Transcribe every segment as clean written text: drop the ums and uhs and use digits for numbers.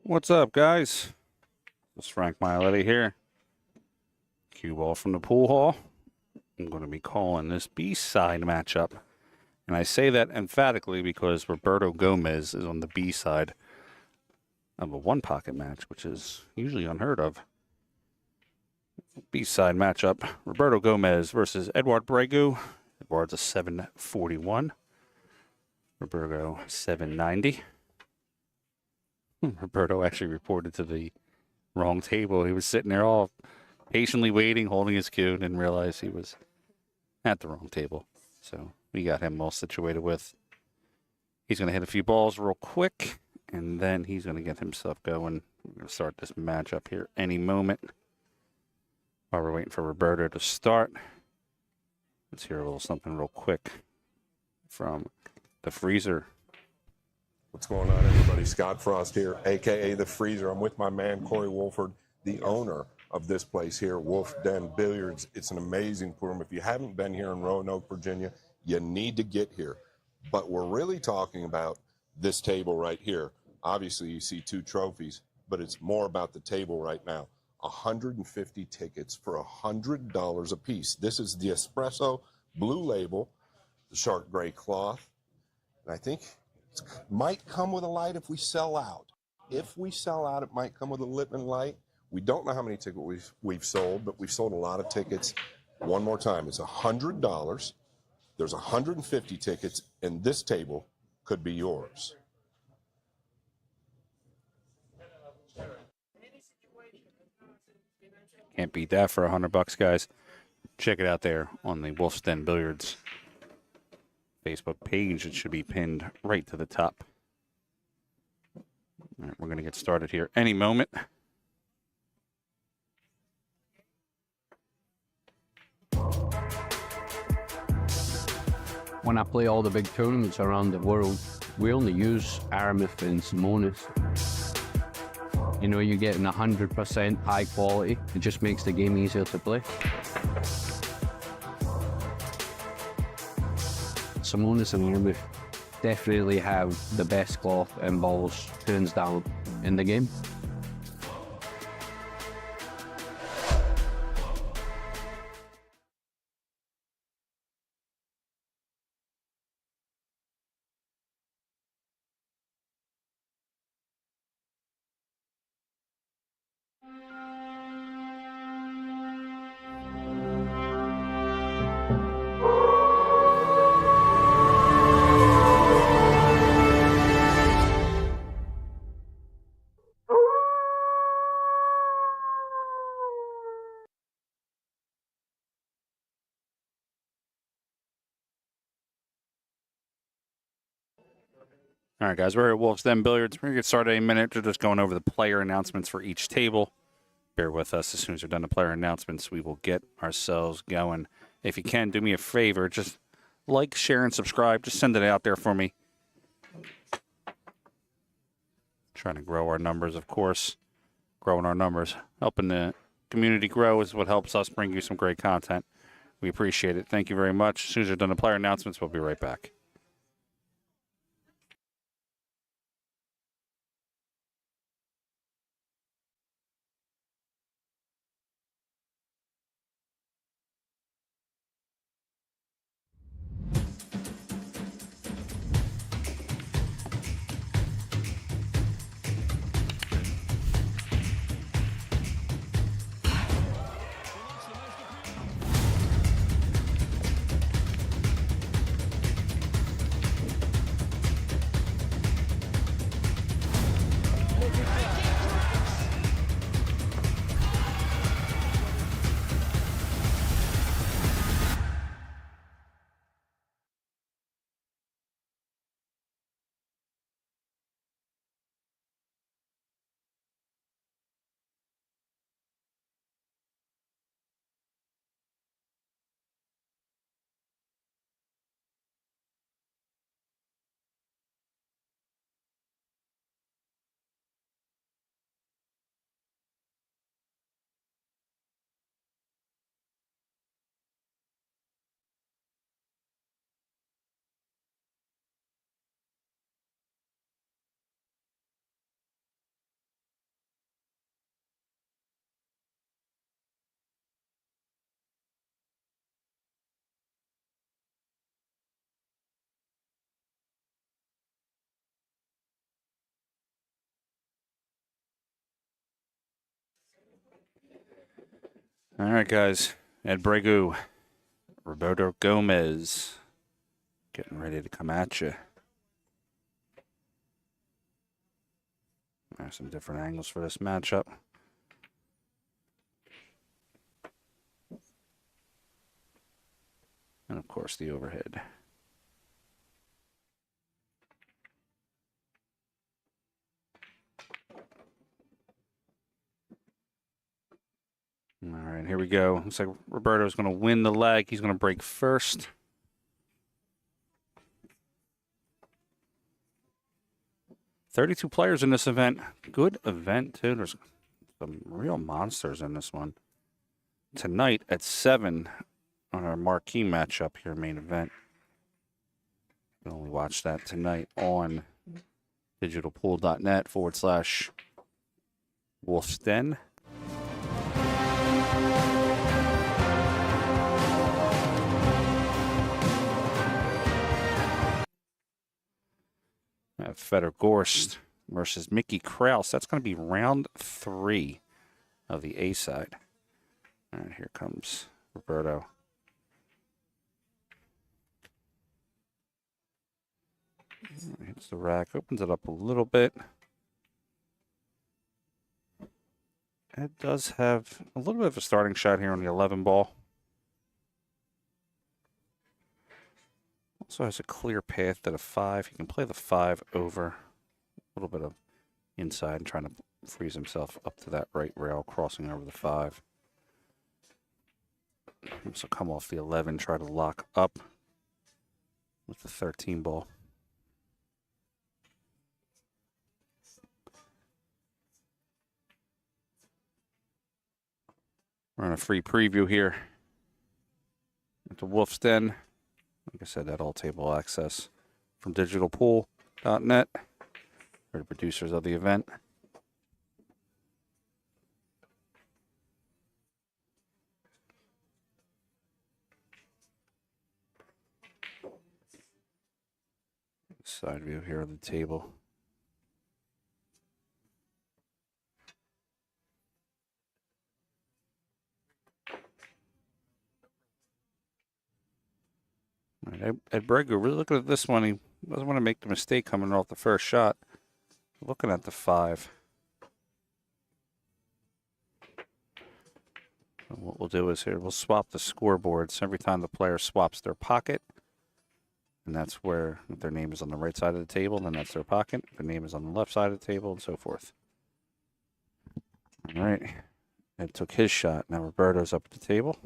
What's up, guys? It's Frank Miletti here. Cue ball from the pool hall. I'm going to be calling this B-side matchup. And I say that emphatically because Roberto Gomez is on the B side of a one-pocket match, which is usually unheard of. B-side matchup, Roberto Gomez versus Eduard Bregu. Eduard's a 741. Roberto, 790. Roberto actually reported to the wrong table. He was sitting there all patiently waiting, holding his cue, and didn't realize he was at the wrong table. So we got him all situated with. He's going to hit a few balls real quick, and then he's going to get himself going. We're going to start this matchup here any moment. While we're waiting for Roberto to start, let's hear a little something real quick from the freezer. What's going on, everybody? Scott Frost here, a.k.a. The Freezer. I'm with my man, Corey Wolford, the owner of this place here, Wolf Den Billiards. It's an amazing room. If you haven't been here in Roanoke, Virginia, you need to get here. But we're really talking about this table right here. Obviously, you see two trophies, but it's more about the table right now. 150 tickets for $100 a piece. This is the espresso blue label, the shark gray cloth, and I think it might come with a light if we sell out. If we sell out, it might come with a Lippmann light. We don't know how many tickets we've sold, but we've sold a lot of tickets. One more time, it's $100. There's 150 tickets, and this table could be yours. Can't beat that for $100, guys. Check it out there on the Wolf's Den Billiards Facebook page. It should be pinned right to the top. All right, we're going to get started here any moment. When I play all the big tournaments around the world, we only use Aramis and Simonis. You know, you're getting 100% high quality. It just makes the game easier to play. Simonis and Aramis definitely have the best cloth and balls, hands down, in the game. All right, guys, we're at Wolf's Den Billiards. We're going to get started in a minute. We're just going over the player announcements for each table. Bear with us. As soon as we're done the player announcements, we will get ourselves going. If you can, do me a favor. Just like, share, and subscribe. Just send it out there for me. Trying to grow our numbers, of course. Growing our numbers. Helping the community grow is what helps us bring you some great content. We appreciate it. Thank you very much. As soon as we're done the player announcements, we'll be right back. All right, guys. Ed Bregu, Roberto Gomez, getting ready to come at you. There's some different angles for this matchup. And of course, the overhead. All right, here we go. Looks like Roberto's going to win the leg. He's going to break first. "32 players in this event. Good event, too. There's some real monsters in this one. Tonight at 7 on our marquee matchup here, main event. You can only watch that tonight on digitalpool.net/Wolf's Den. Fedor Gorst versus Mickey Kraus. That's going to be round 3 of the A side. All right, here comes Roberto. Hits the rack, opens it up a little bit. It does have a little bit of a starting shot here on the 11 ball. Also has a clear path to the 5. He can play the 5 over. A little bit of inside and trying to freeze himself up to that right rail, crossing over the 5. So come off the 11, try to lock up with the 13 ball. We're on a free preview here at the Wolf's Den. Like I said, that all table access from digitalpool.net. They're the producers of the event. Side view here of the table. Ed Bregu, really looking at this one. He doesn't want to make the mistake coming off the first shot. Looking at the 5. So what we'll do is here, we'll swap the scoreboards every time the player swaps their pocket. And that's where, if their name is on the right side of the table, then that's their pocket. If their name is on the left side of the table, and so forth. All right. Ed took his shot. Now Roberto's up at the table.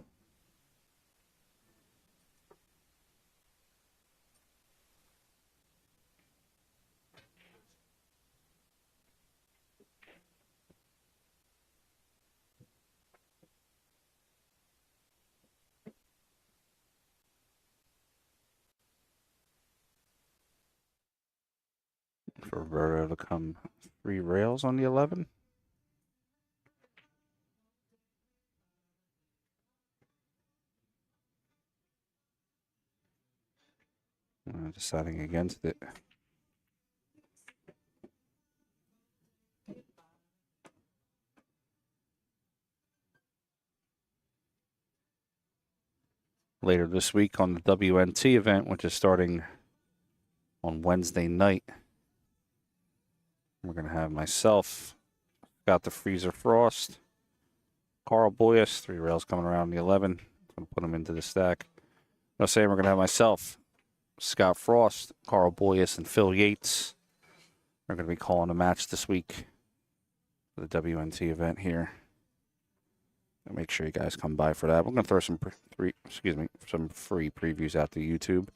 For Roberto to come 3 rails on the 11. Deciding against it. Later this week on the WNT event, which is starting on Wednesday night, we're going to have myself, got the Freezer Frost, Carl Boyes, 3 rails coming around the 11. I'm going to put them into the stack. I was saying we're going to have myself, Scott Frost, Carl Boyes, and Phil Yates. We're going to be calling a match this week for the WNT event here. And make sure you guys come by for that. We're going to throw some some free previews out to YouTube.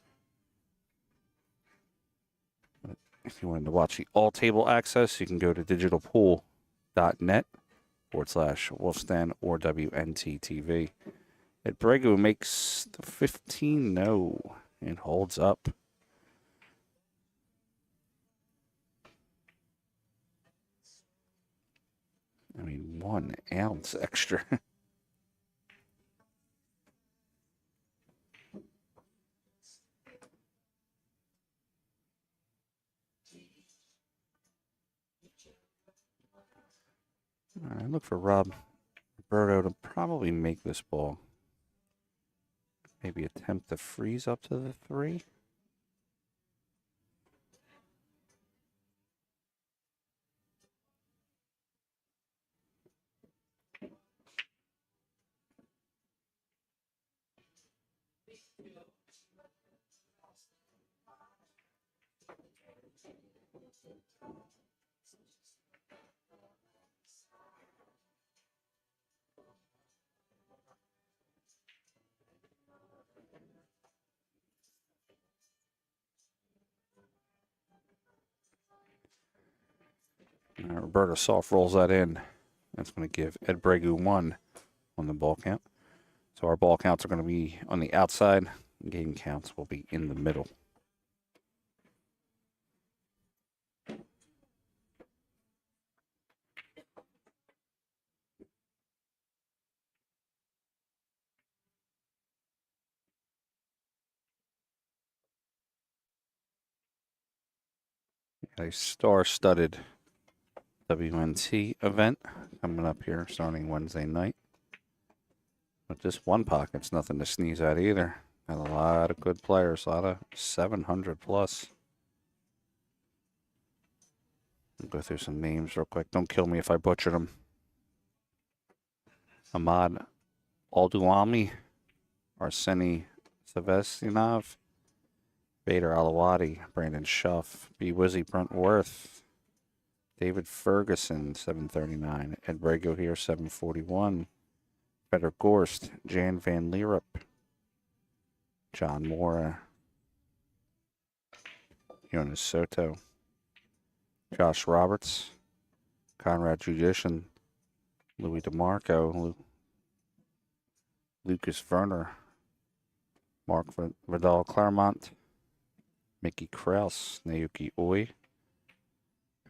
If you wanted to watch the all table access, you can go to digitalpool.net/Wolfsden or WNT TV. Ed Bregu makes the 15 no and holds up. I mean, 1 ounce extra. All right, look for Rob Roberto to probably make this ball. Maybe attempt to freeze up to the 3. Roberto soft rolls that in. That's going to give Ed Bregu 1 on the ball count. So our ball counts are going to be on the outside. Game counts will be in the middle. A star-studded WNT event coming up here starting Wednesday night. But this one pocket's nothing to sneeze at either. Got a lot of good players, a lot of 700 plus. I'll go through some names real quick. Don't kill me if I butchered them. Ahmad Aldouami, Arseny Sevestyanov, Bader Alawadi, Brandon Schuff, B. Wizzy Bruntworth, David Ferguson, 739, Ed Brego here, 741, Peter Gorst, Jan Van Leerup, John Mora, Jonas Soto, Josh Roberts, Conrad Judician, Louis DeMarco, Lucas Werner, Mark Vidal Claremont, Mickey Kraus, Naoki Oi,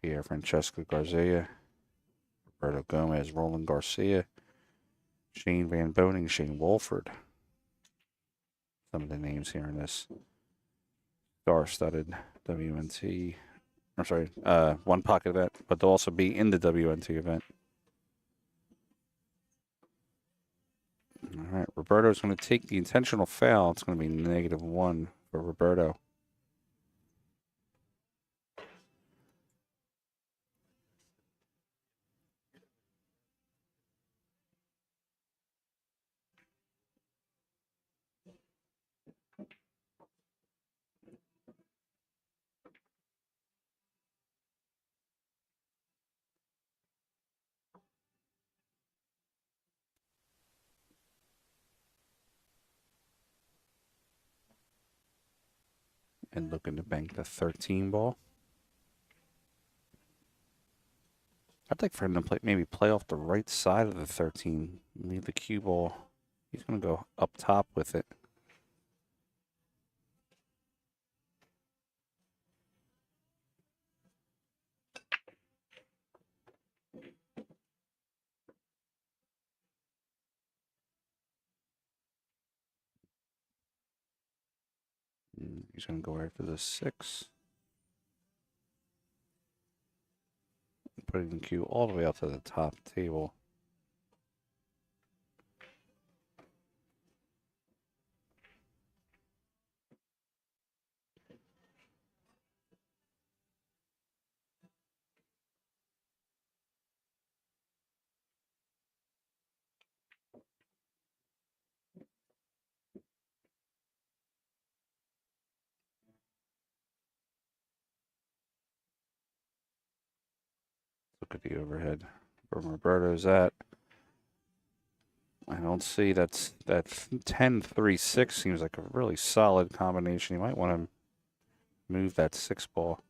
Pierre Francesco Garcia, Roberto Gomez, Roland Garcia, Shane Van Boning, Shane Wolford. Some of the names here in this star-studded WNT, or sorry, one pocket event, but they'll also be in the WNT event. All right, Roberto's going to take the intentional foul. It's going to be -1 for Roberto. And looking to bank the 13 ball. I'd like for him to maybe play off the right side of the 13. Leave the cue ball. He's going to go up top with it. He's going to go right for the 6. Putting the cue all the way up to the top table. Look at the overhead where Roberto's at. I don't see that 10-3-6 seems like a really solid combination. You might want to move that 6 ball.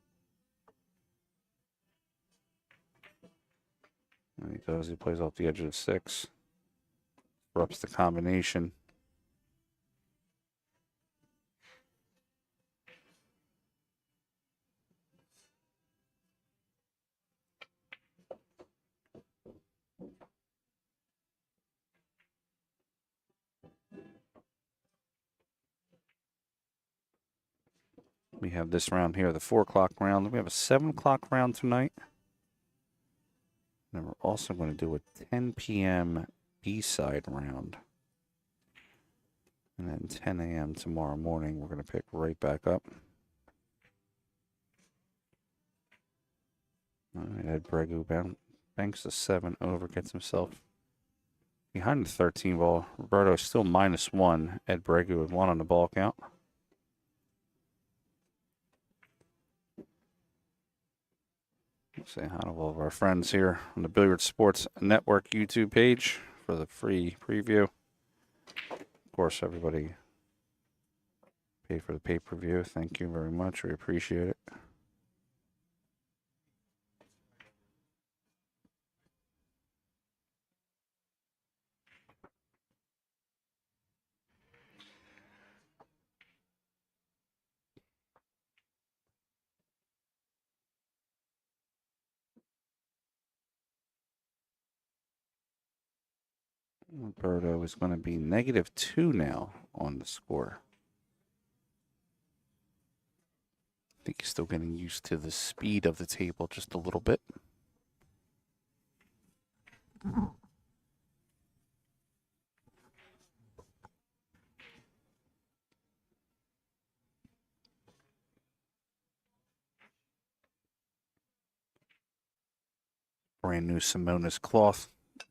And he does. He plays off the edge of the 6. Disrupts the combination. We have this round here, the 4 o'clock round. We have a 7 o'clock round tonight. And we're also going to do a 10 p.m. B-side round. And then 10 a.m. tomorrow morning, we're going to pick right back up. All right, Ed Bregu banks the 7 over, gets himself behind the 13 ball. Roberto still -1. Ed Bregu with 1 on the ball count. Say hi to all of our friends here on the Billiard Sports Network YouTube page for the free preview. Of course, everybody paid for the pay-per-view. Thank you very much. We appreciate it. Roberto is going to be -2 now on the score. I think he's still getting used to the speed of the table just a little bit. Brand new Simonis cloth.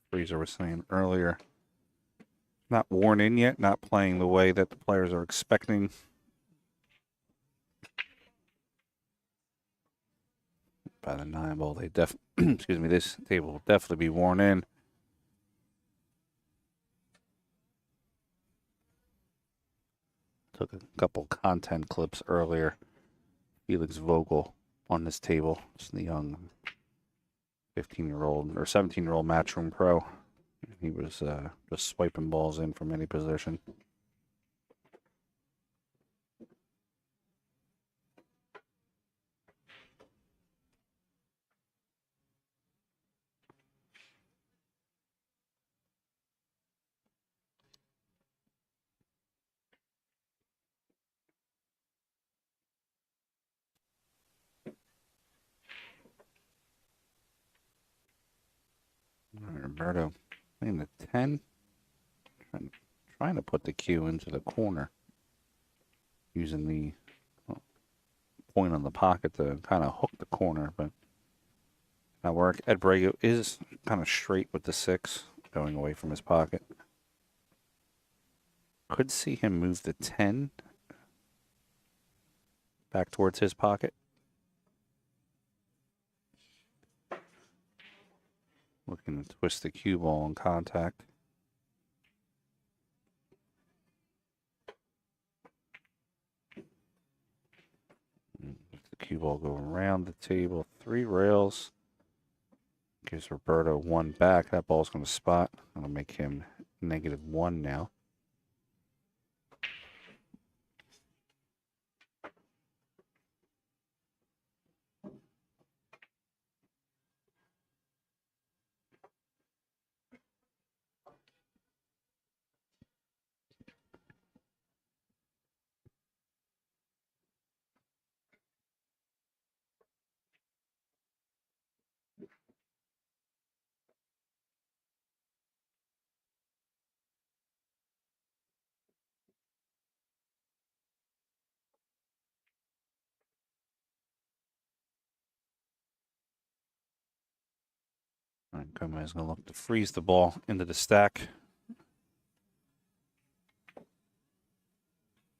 Freezer was saying earlier. Not worn in yet, not playing the way that the players are expecting. By the Nineball, they excuse me, this table will definitely be worn in. Took a couple content clips earlier. Felix Vogel on this table. It's the young 15-year-old or 17-year-old Matchroom pro. He was just swiping balls in from any position. All right, Roberto playing the 10. Trying to put the cue into the corner. Using the point on the pocket to kind of hook the corner, but not work. Ed Bregu is kind of straight with the 6 going away from his pocket. Could see him move the 10 back towards his pocket. Looking to twist the cue ball in contact. The cue ball go around the table. 3 rails. Gives Roberto 1 back. That ball's going to spot. That'll make him -1 now. All right, Gomez going to look to freeze the ball into the stack.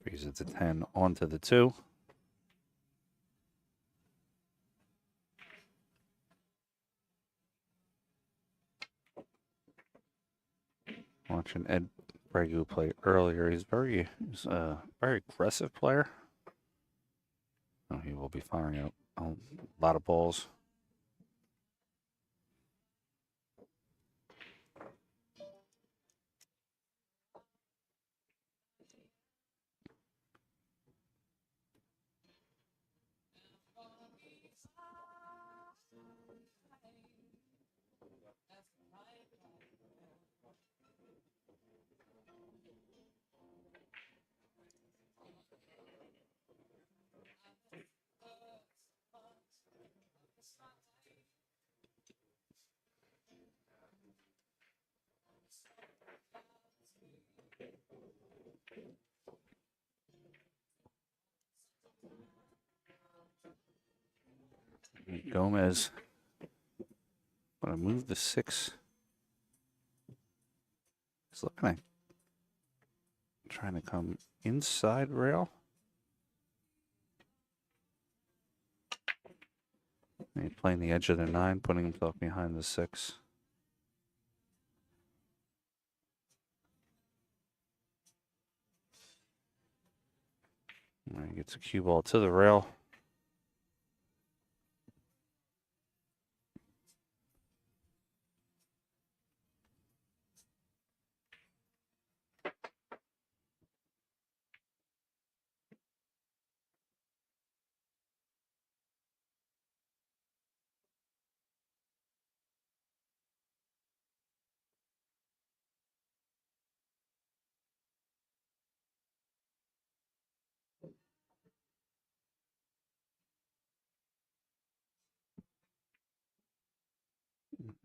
Freeze it to 10 onto the 2. Watching Ed Bregu play earlier, he's a very aggressive player. Oh, he will be firing out a lot of balls. Gomez. Going to move the 6. He's looking at trying to come inside rail. And he's playing the edge of the 9, putting himself behind the 6. And he gets a cue ball to the rail.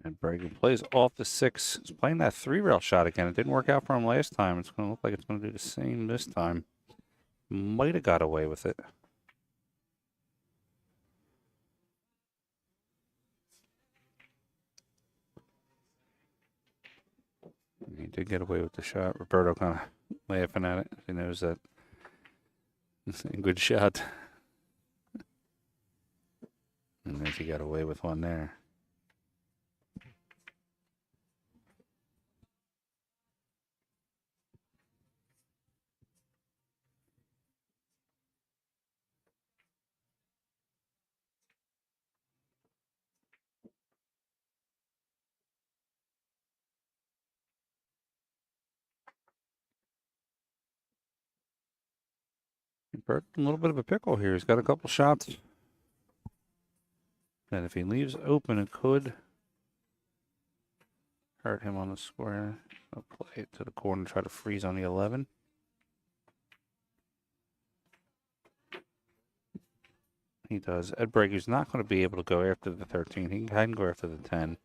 And Bregu plays off the 6. He's playing that 3-rail shot again. It didn't work out for him last time. It's going to look like it's going to do the same this time. Might have got away with it. He did get away with the shot. Roberto kind of laughing at it. He knows that it's a good shot. And then he got away with one there. Roberto in a little bit of a pickle here. He's got a couple shots. And if he leaves open, it could hurt him on the square. I'll play it to the corner, try to freeze on the 11. He does. Ed Bregu's not going to be able to go after the 13. He can go after the 10.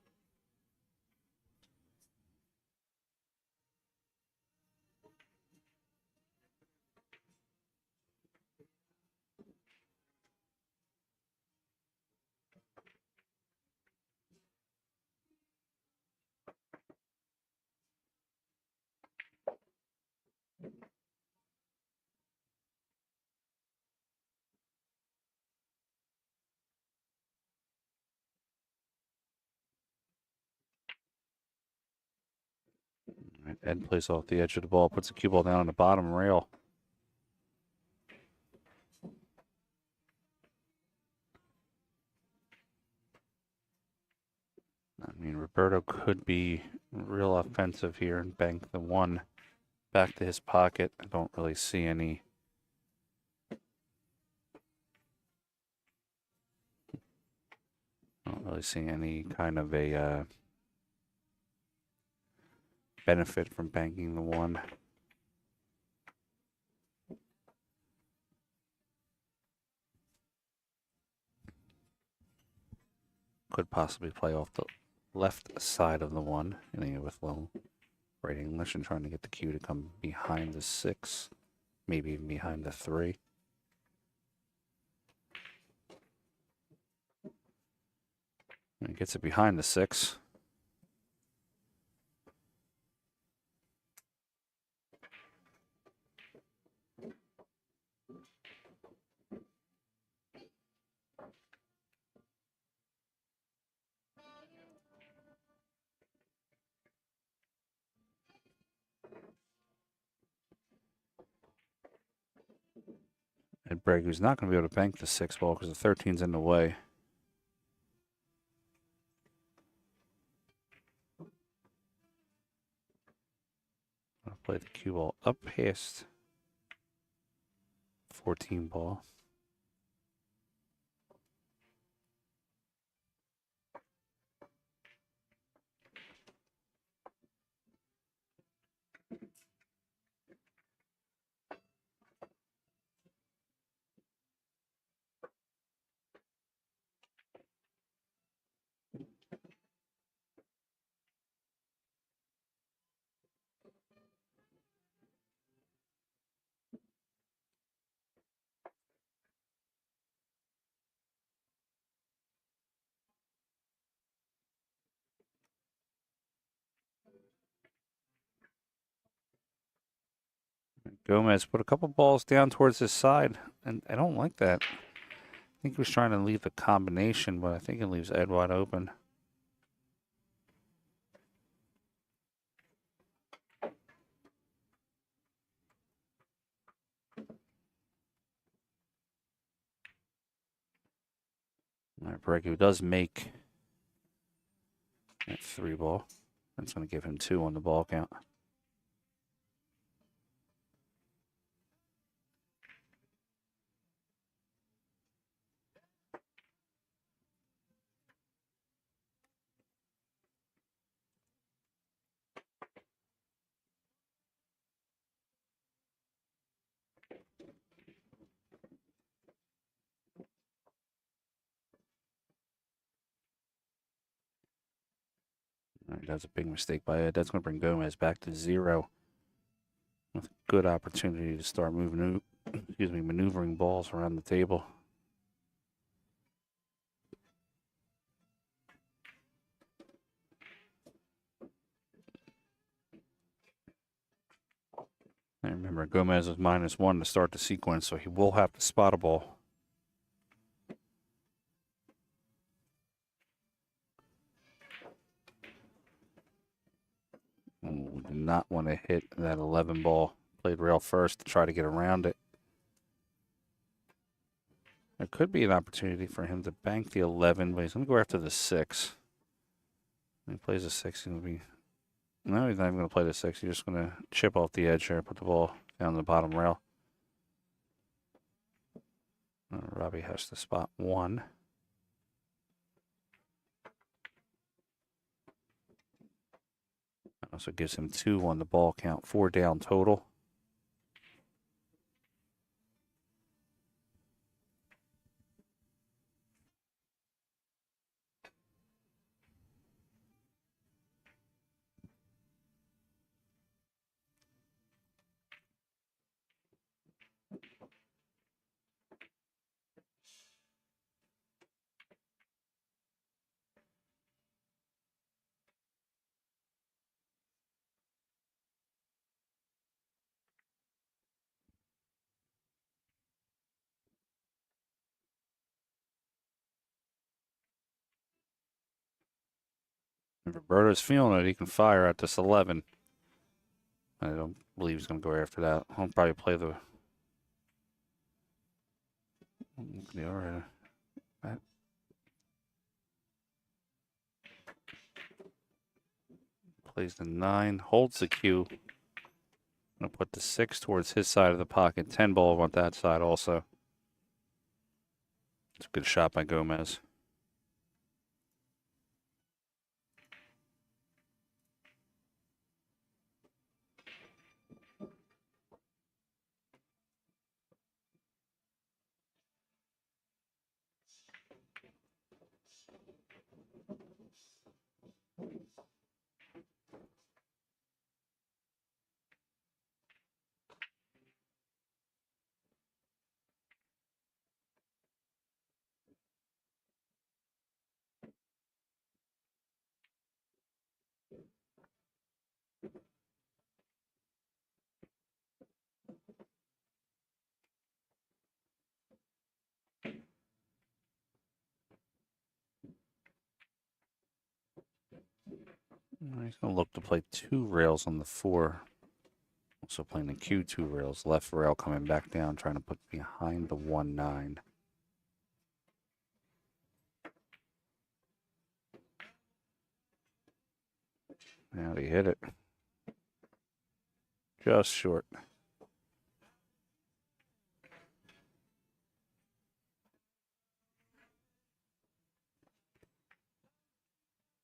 Right, Ed plays off the edge of the ball, puts the cue ball down on the bottom rail. I mean, Roberto could be real offensive here and bank the 1 back to his pocket. I don't really see any. I don't really see any kind of a benefit from banking the 1. Could possibly play off the left side of the 1, hitting it with low right English and trying to get the cue to come behind the 6, maybe even behind the 3. And he gets it behind the 6. And Bregu's not going to be able to bank the 6 ball because the 13's in the way. I'll play the cue ball up past 14 ball. Gomez put a couple balls down towards his side, and I don't like that. I think he was trying to leave the combination, but I think it leaves Ed wide open. All right, Bregu does make that 3 ball. That's going to give him 2 on the ball count. All right, that's a big mistake by Ed. That's going to bring Gomez back to 0. With a good opportunity to start moving, maneuvering balls around the table. And remember, Gomez is -1 to start the sequence, so he will have to spot a ball. We do not want to hit that 11 ball. Played rail first to try to get around it. There could be an opportunity for him to bank the 11, but he's going to go after the 6. When he plays the 6, he's going to be... No, he's not even going to play the 6. He's just going to chip off the edge here, put the ball down the bottom rail. Robbie has to spot 1. That also gives him 2 on the ball count, 4 down total. If Roberto's feeling it, he can fire at this 11. I don't believe he's going to go after that. I'll probably play the... Plays the 9, holds the cue. Going to put the 6 towards his side of the pocket. 10 ball on that side also. It's a good shot by Gomez. He's going to look to play 2 rails on the 4. Also playing the Q2 rails. Left rail coming back down, trying to put behind the 1-9. Now he hit it. Just short.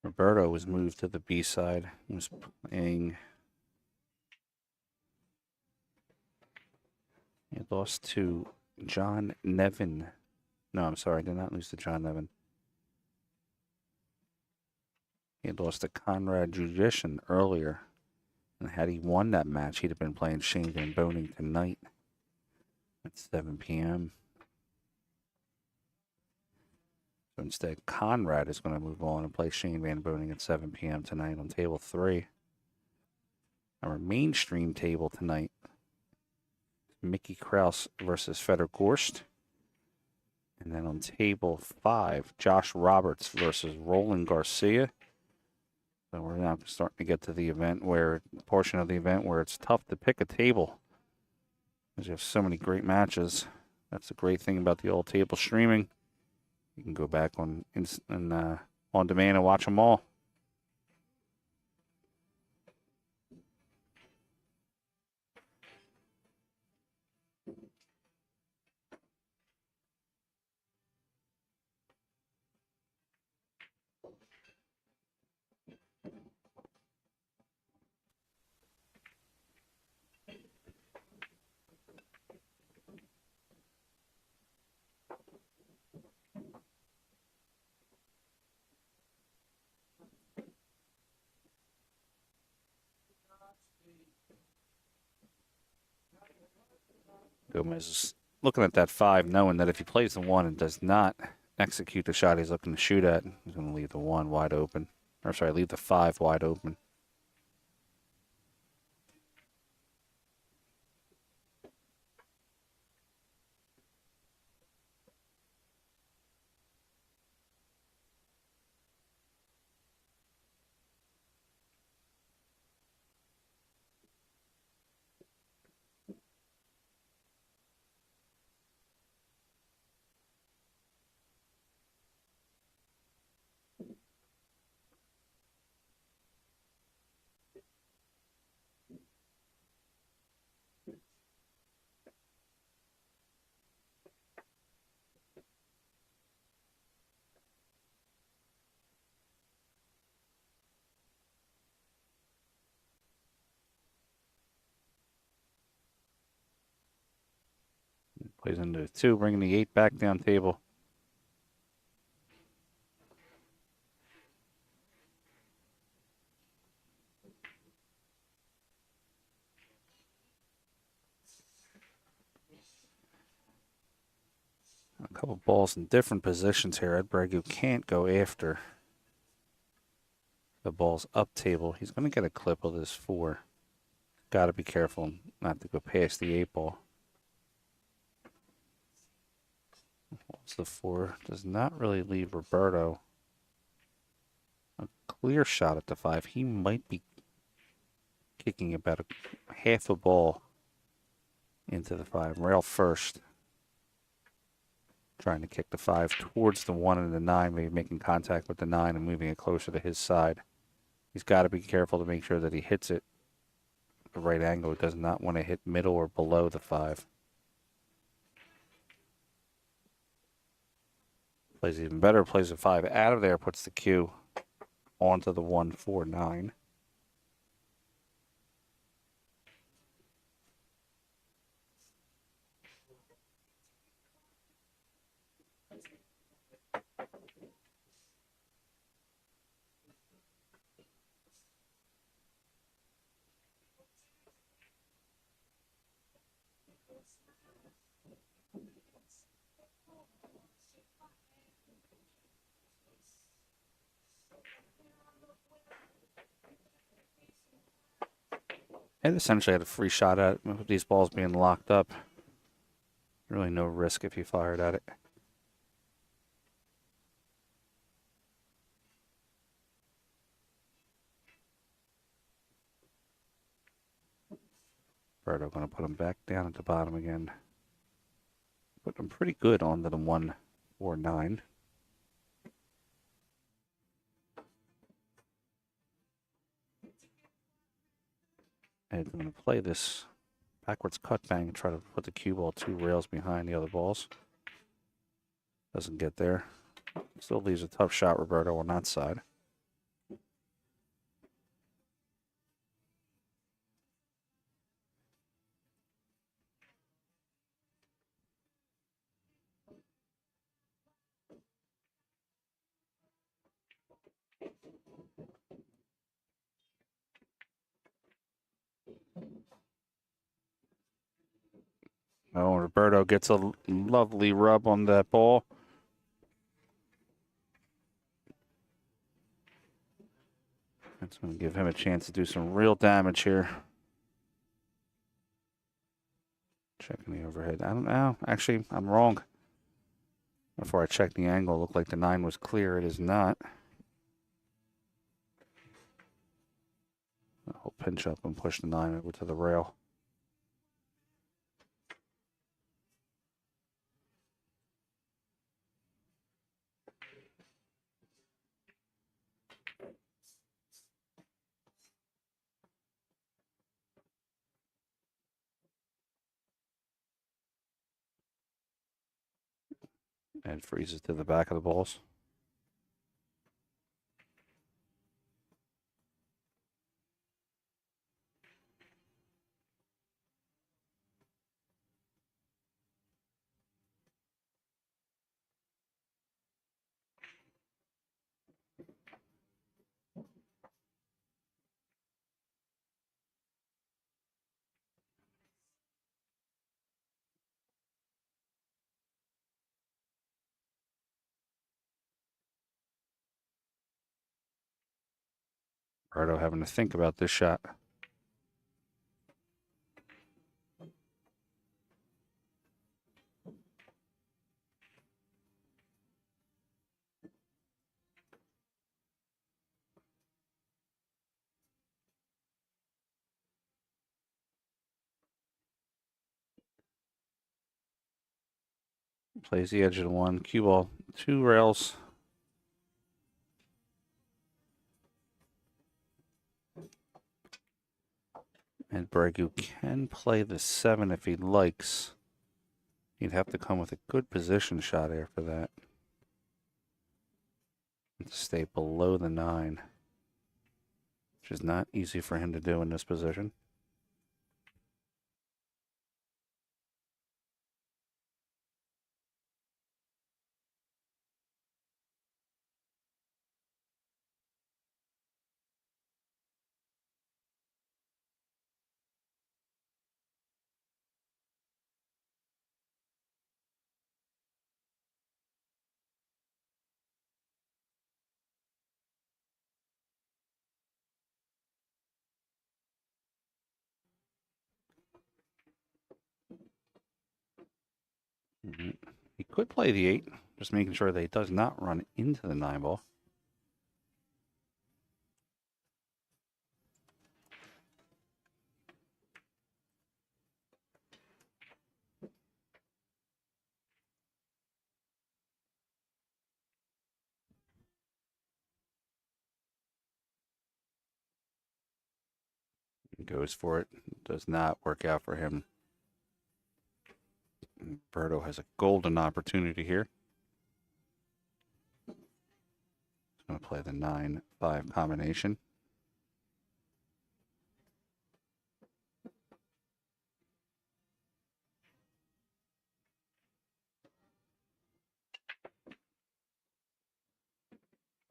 Roberto was moved to the B side. He was playing... He lost to John Nevin. No, I'm sorry. I did not lose to John Nevin. He had lost to Conrad Judician earlier. And had he won that match, he'd have been playing Shane Van Boning tonight at 7 p.m. So instead, Conrad is going to move on and play Shane Van Boning at 7 p.m. tonight on table 3. Our mainstream table tonight Mickey Kraus versus Fedor Gorst. And then on table 5, Josh Roberts versus Roland Garcia. So we're now starting to get to the portion of the event where it's tough to pick a table, because you have so many great matches. That's the great thing about the old table streaming. You can go back on demand and watch them all. Gomez is looking at that 5, knowing that if he plays the 1 and does not execute the shot he's looking to shoot at, he's going to leave the 1 wide open. Or sorry, leave the 5 wide open. Plays into the 2, bringing the 8 back down table. A couple balls in different positions here. Ed Bregu can't go after the balls up table. He's going to get a clip of this 4. Got to be careful not to go past the 8 ball. Once the 4 does not really leave Roberto a clear shot at the 5. He might be kicking about a half a ball into the 5. Rail first. Trying to kick the 5 towards the 1 and the 9, maybe making contact with the 9 and moving it closer to his side. He's got to be careful to make sure that he hits it at the right angle. He does not want to hit middle or below the 5. Plays even better, plays a 5 out of there, puts the cue onto the 1, 4, 9. It essentially had a free shot at it with these balls being locked up. Really no risk if you fired at it. Roberto going to put him back down at the bottom again. Put him pretty good onto the 1, 4, 9. And I'm going to play this backwards cut bang and try to put the cue ball 2 rails behind the other balls. Doesn't get there. Still leaves a tough shot, Roberto, on that side. Oh, Roberto gets a lovely rub on that ball. That's going to give him a chance to do some real damage here. Checking the overhead. I don't know. Actually, I'm wrong. Before I checked the angle, it looked like the 9 was clear. It is not. I'll pinch up and push the 9 over to the rail. And freezes to the back of the balls. Roberto having to think about this shot. Plays the edge of the 1. Cue ball. 2 rails. And Bregu can play the 7 if he likes. He'd have to come with a good position shot after that. And stay below the 9. Which is not easy for him to do in this position. He could play the 8, just making sure that he does not run into the 9 ball. He goes for it. Does not work out for him. Roberto has a golden opportunity here. He's going to play the 9-5 combination.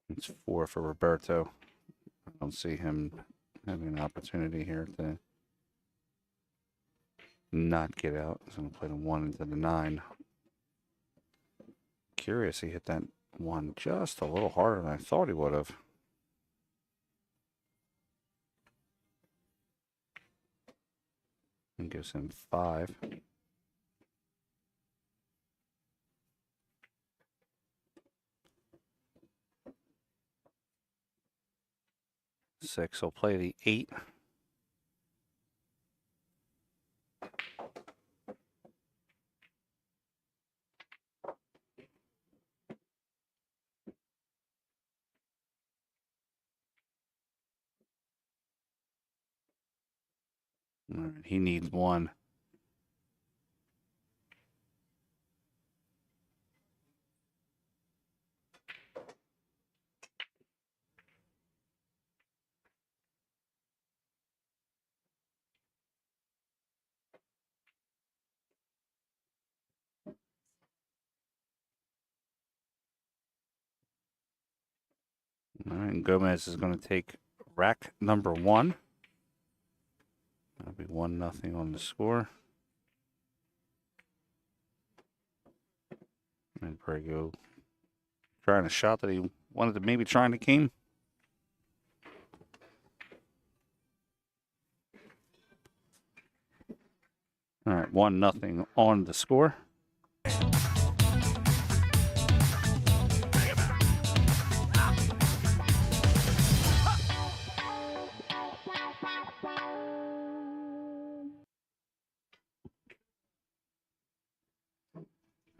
It's 4 for Roberto. I don't see him having an opportunity here to not get out. He's going to play the 1 into the 9. Curious, he hit that 1 just a little harder than I thought he would have. And gives him 5. Six. He'll play the 8. All right, he needs 1. All right, and Gomez is going to take rack number 1. That'll be 1-0 on the score. And Bregu trying a shot that he wanted to maybe try in the game. All right, 1-0 on the score.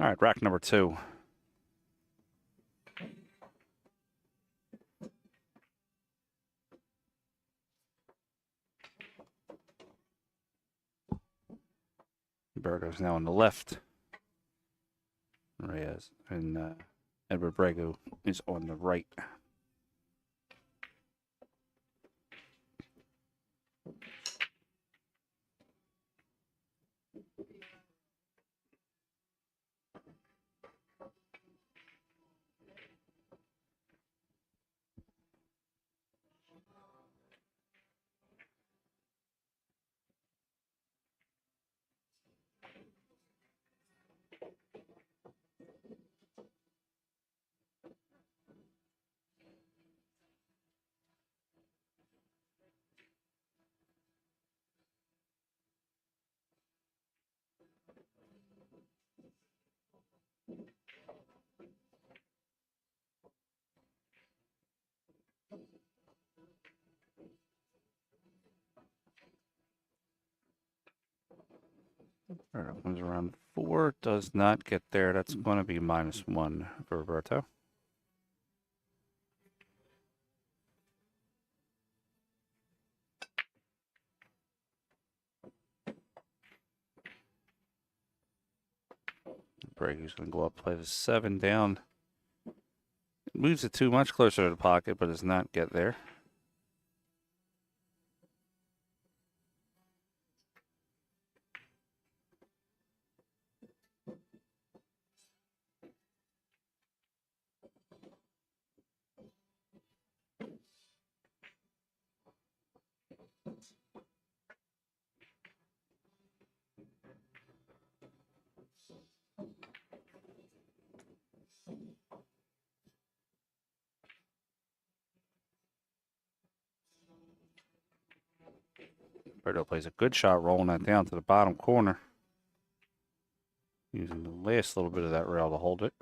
All right, rack number 2. Roberto's now on the left. Reyes and Edward Bregu is on the right. All right, comes around 4, does not get there. That's going to be -1 for Roberto. Bregu's going to go up, play the 7 down. Moves it too much closer to the pocket, but does not get there. Roberto plays a good shot, rolling that down to the bottom corner. Using the last little bit of that rail to hold it.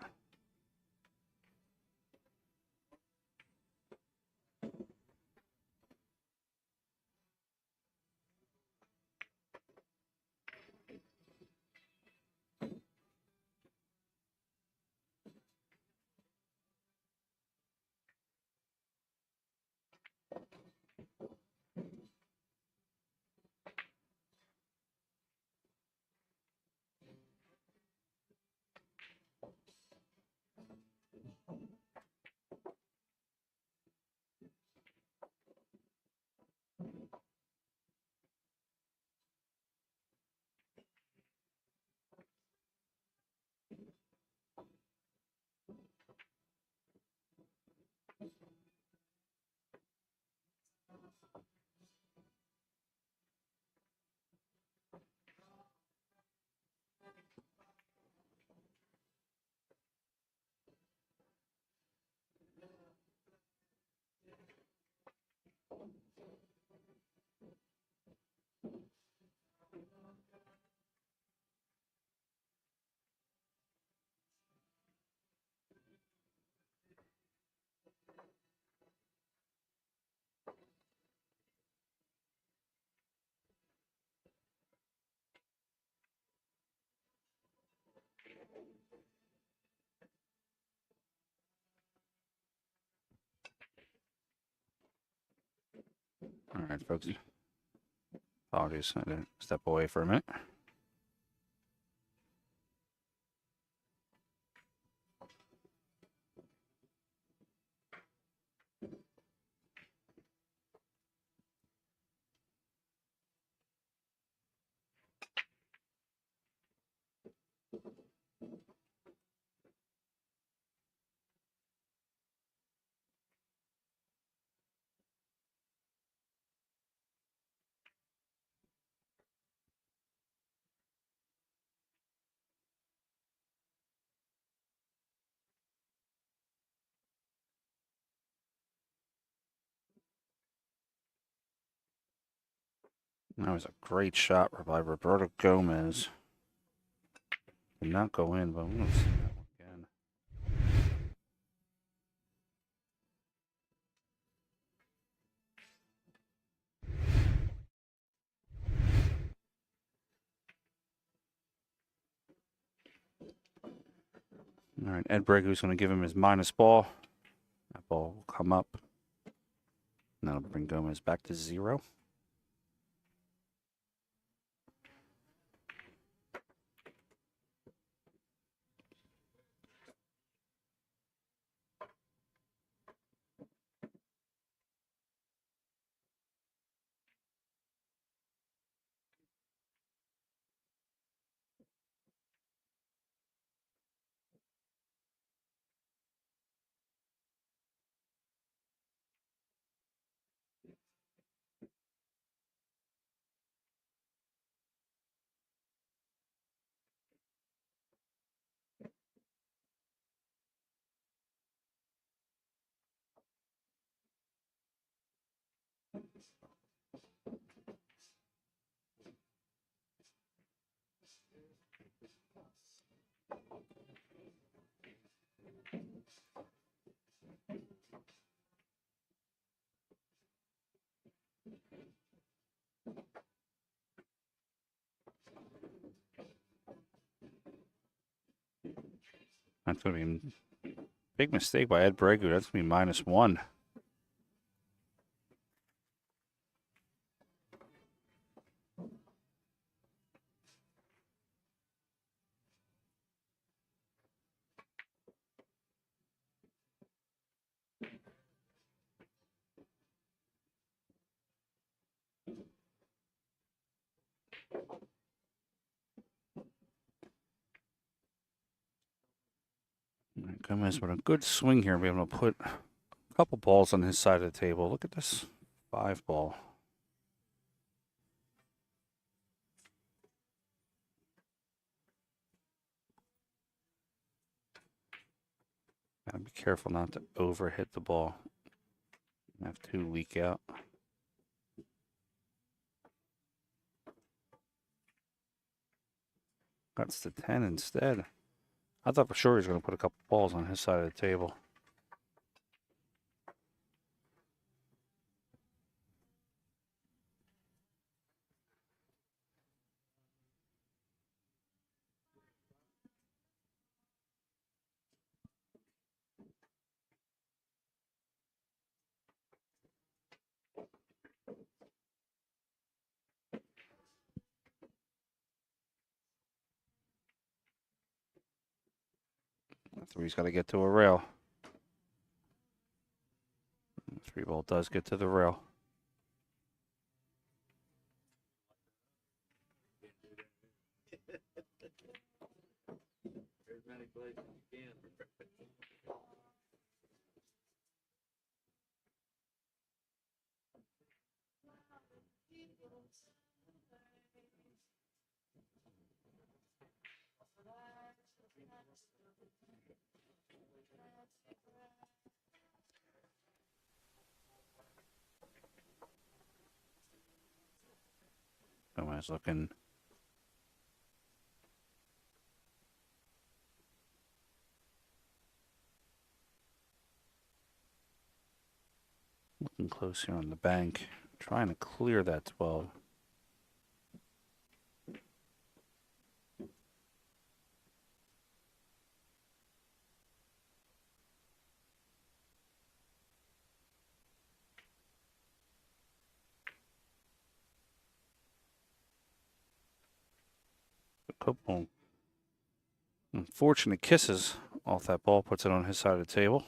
All right, folks. Apologies, I had to step away for a minute. That was a great shot by Roberto Gomez. Did not go in, but I'm going to see that one again. All right, Ed Bregu's going to give him his minus ball. That ball will come up. And that'll bring Gomez back to 0. That's going to be a big mistake by Ed Bregu. That's going to be -1. Gomez with a good swing here, be able to put a couple balls on his side of the table. Look at this 5 ball. Gotta be careful not to overhit the ball. Have 2 leak out. Cuts to 10 instead. I thought for sure he was going to put a couple balls on his side of the table. Three's got to get to a rail. 3 ball does get to the rail. Gomez looking close here on the bank, trying to clear that 12. A couple unfortunate kisses off that ball, puts it on his side of the table.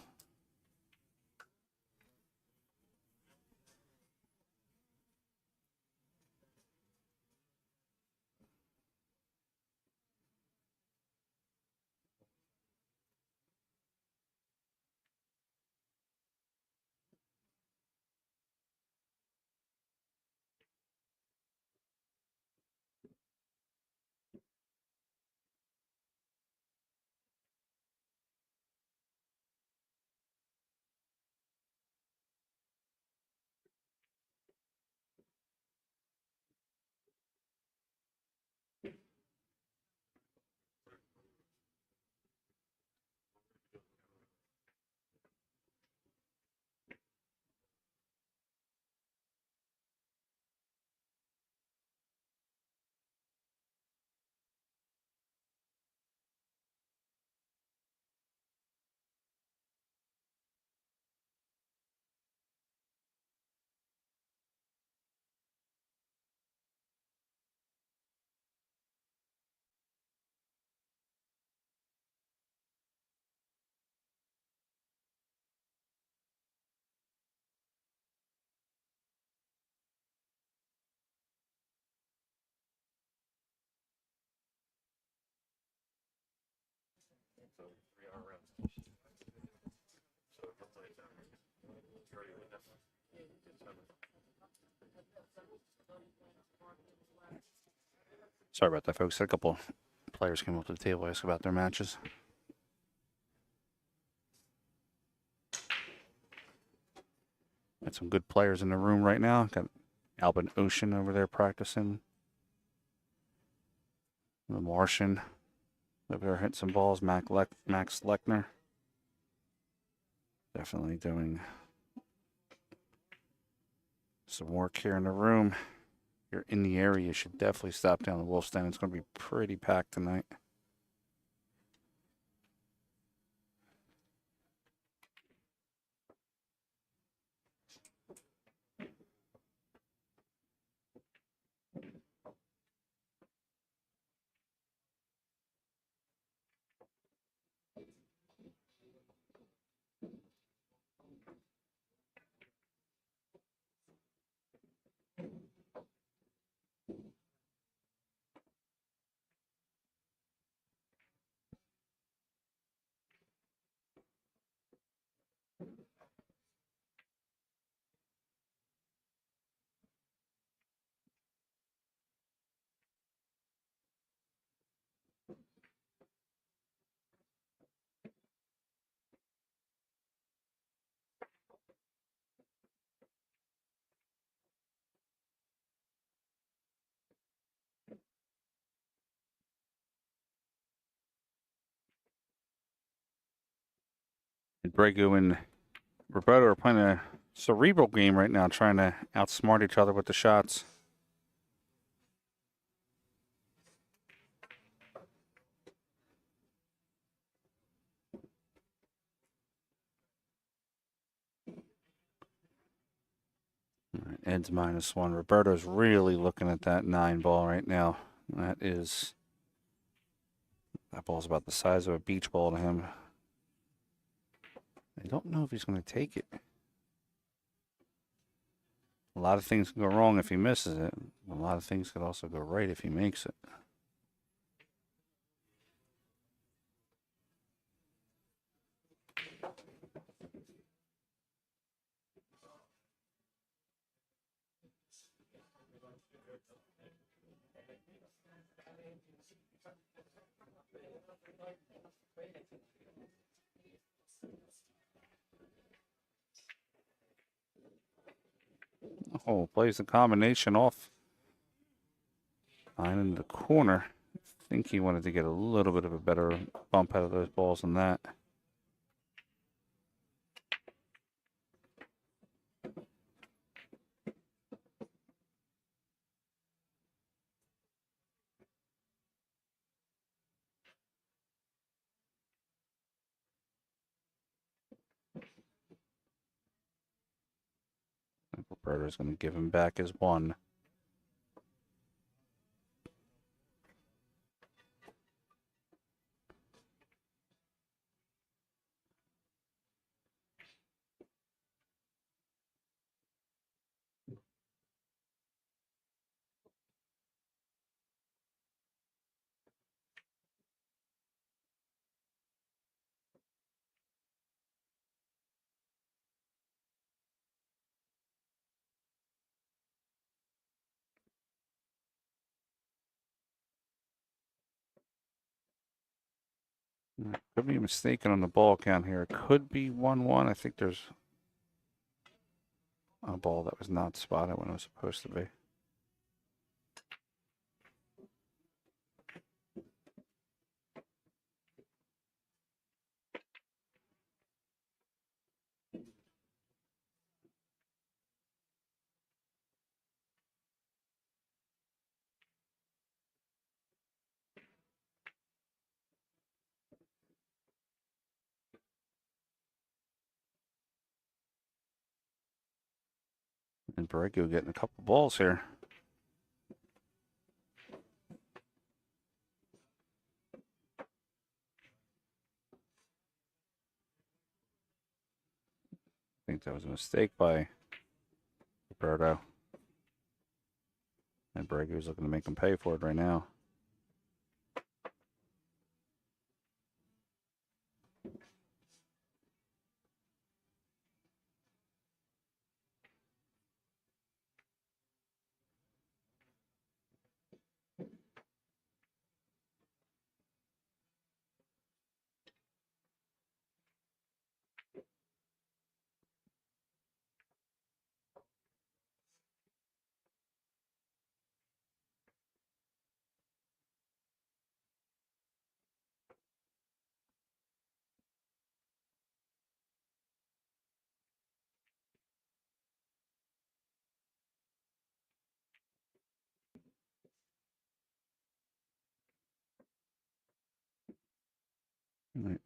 Sorry about that, folks. A couple players came up to the table, asked about their matches. Got some good players in the room right now. Got Albin Ocean over there practicing. The Martian over there hitting some balls. Max Lechner. Definitely doing some work here in the room. If you're in the area, you should definitely stop down the Wolf Stand. It's going to be pretty packed tonight. And Bregu and Roberto are playing a cerebral game right now, trying to outsmart each other with the shots. All right, Ed's -1. Roberto's really looking at that 9 ball right now. That ball's about the size of a beach ball to him. I don't know if he's going to take it. A lot of things can go wrong if he misses it. A lot of things could also go right if he makes it. Oh, plays the combination off. 9 in the corner. I think he wanted to get a little bit of a better bump out of those balls than that. Roberto's going to give him back his 1. Could be mistaken on the ball count here. It could be 1-1. I think there's a ball that was not spotted when it was supposed to be. And Bregu getting a couple balls here. I think that was a mistake by Roberto. And Bregu's looking to make him pay for it right now.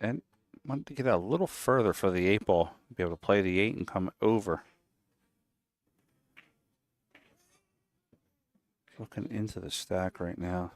And wanted to get a little further for the 8 ball. Be able to play the 8 and come over. Looking into the stack right now.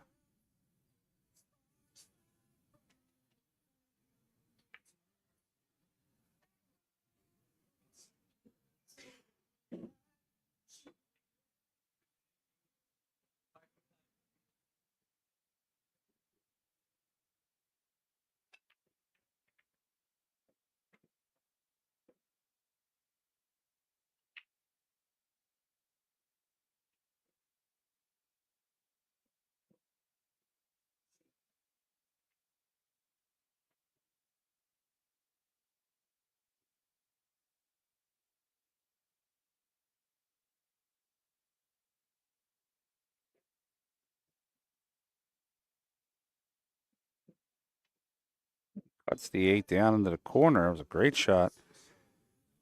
Cuts the 8 down into the corner. It was a great shot.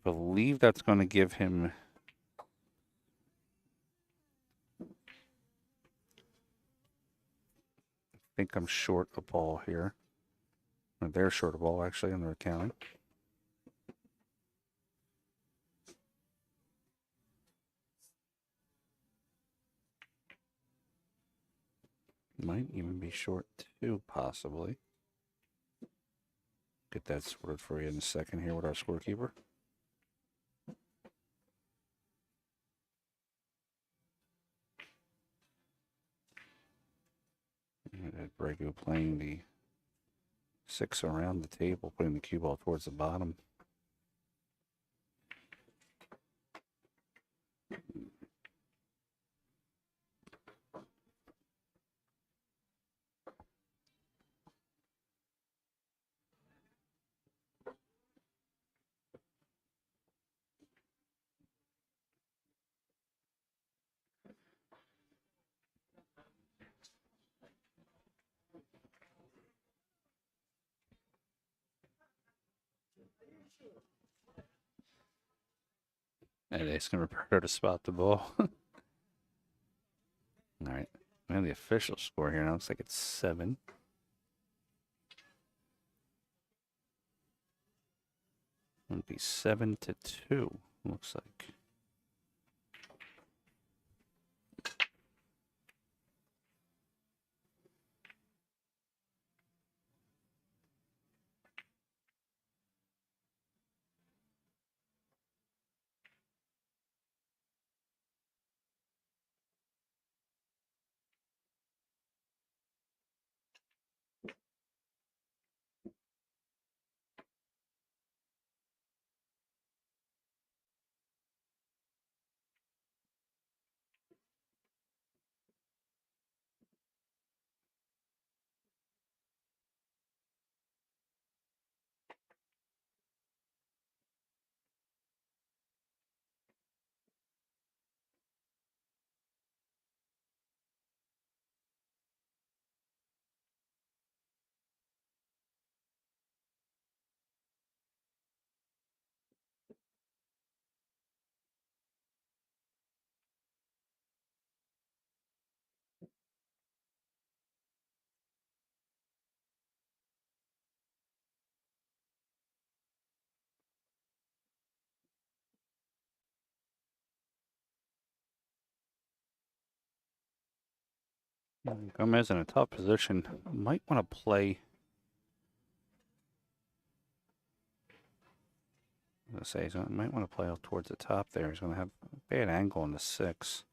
Believe that's going to give him. I think I'm short a ball here. Or they're short a ball actually, and they're counting. Might even be short 2, possibly. Get that sorted for you in a second here with our scorekeeper. Bregu playing the 6 around the table, putting the cue ball towards the bottom. And it's going to Roberto to spot the ball. All right. We have the official score here. Now looks like it's 7. It'll be 7-2. Looks like. Gomez in a tough position. Might want to play. Let's say he might want to play out towards the top there. He's going to have a bad angle on the 6.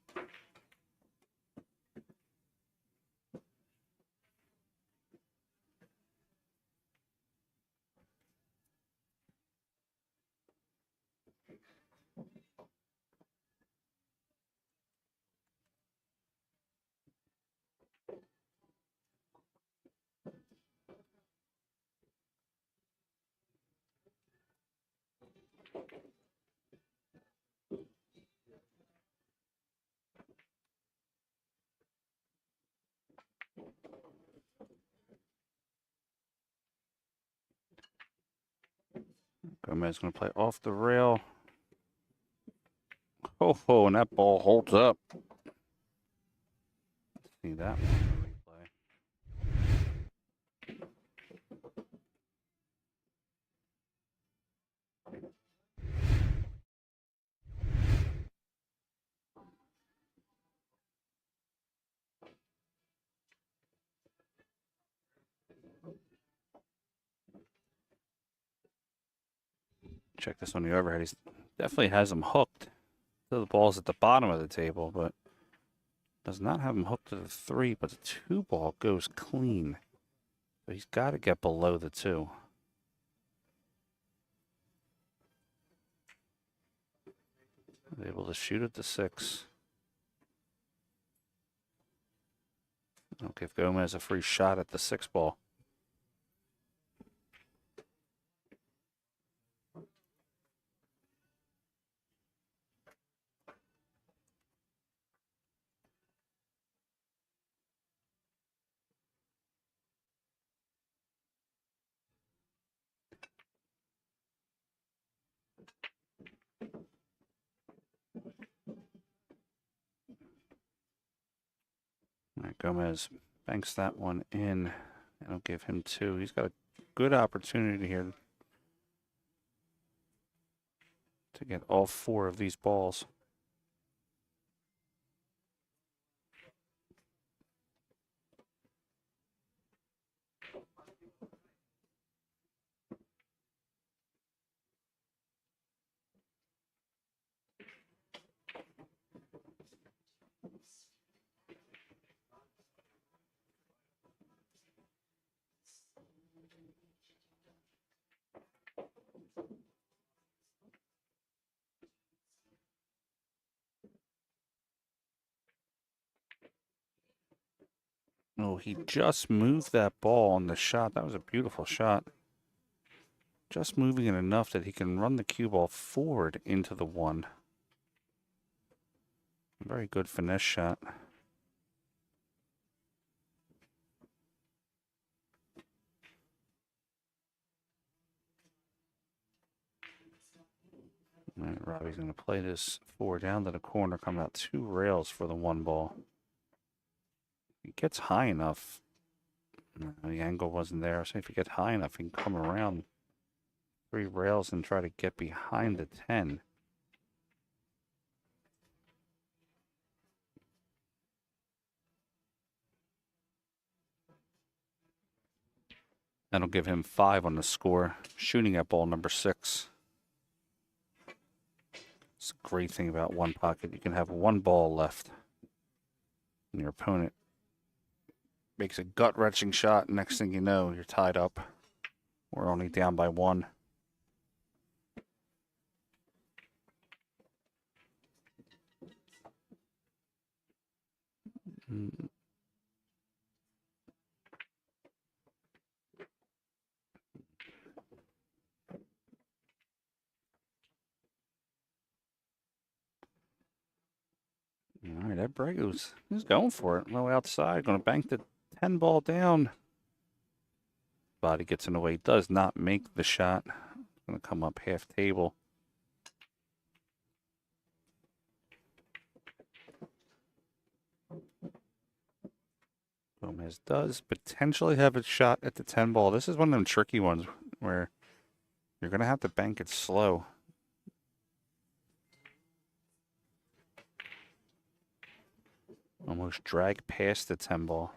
Gomez going to play off the rail. Oh, and that ball holds up. Let's see that one on the replay. check this on the overhead. He's definitely has him hooked to the balls at the bottom of the table, but does not have him hooked to the 3, but the 2 ball goes clean. So he's got to get below the 2. Able to shoot at the 6. I'll give Gomez a free shot at the 6 ball. All right, Gomez banks that one in. I'll give him 2. He's got a good opportunity here to get all 4 of these balls. Oh, he just moved that ball on the shot. That was a beautiful shot. Just moving it enough that he can run the cue ball forward into the 1. Very good finesse shot. All right, Robbie's going to play this 4 down to the corner, come out 2 rails for the 1 ball. He gets high enough. The angle wasn't there, so if he gets high enough, he can come around 3 rails and try to get behind the 10. That'll give him 5 on the score, shooting at ball number 6. It's a great thing about one pocket. You can have 1 ball left, and your opponent makes a gut-wrenching shot. Next thing you know, you're tied up. We're only down by 1. All right, that Bregu's he's going for it. Low outside, going to bank the 10 ball down. Body gets in the way, does not make the shot. Going to come up half table. Gomez does potentially have a shot at the 10 ball. This is one of them tricky ones where you're going to have to bank it slow. Almost drag past the 10 ball.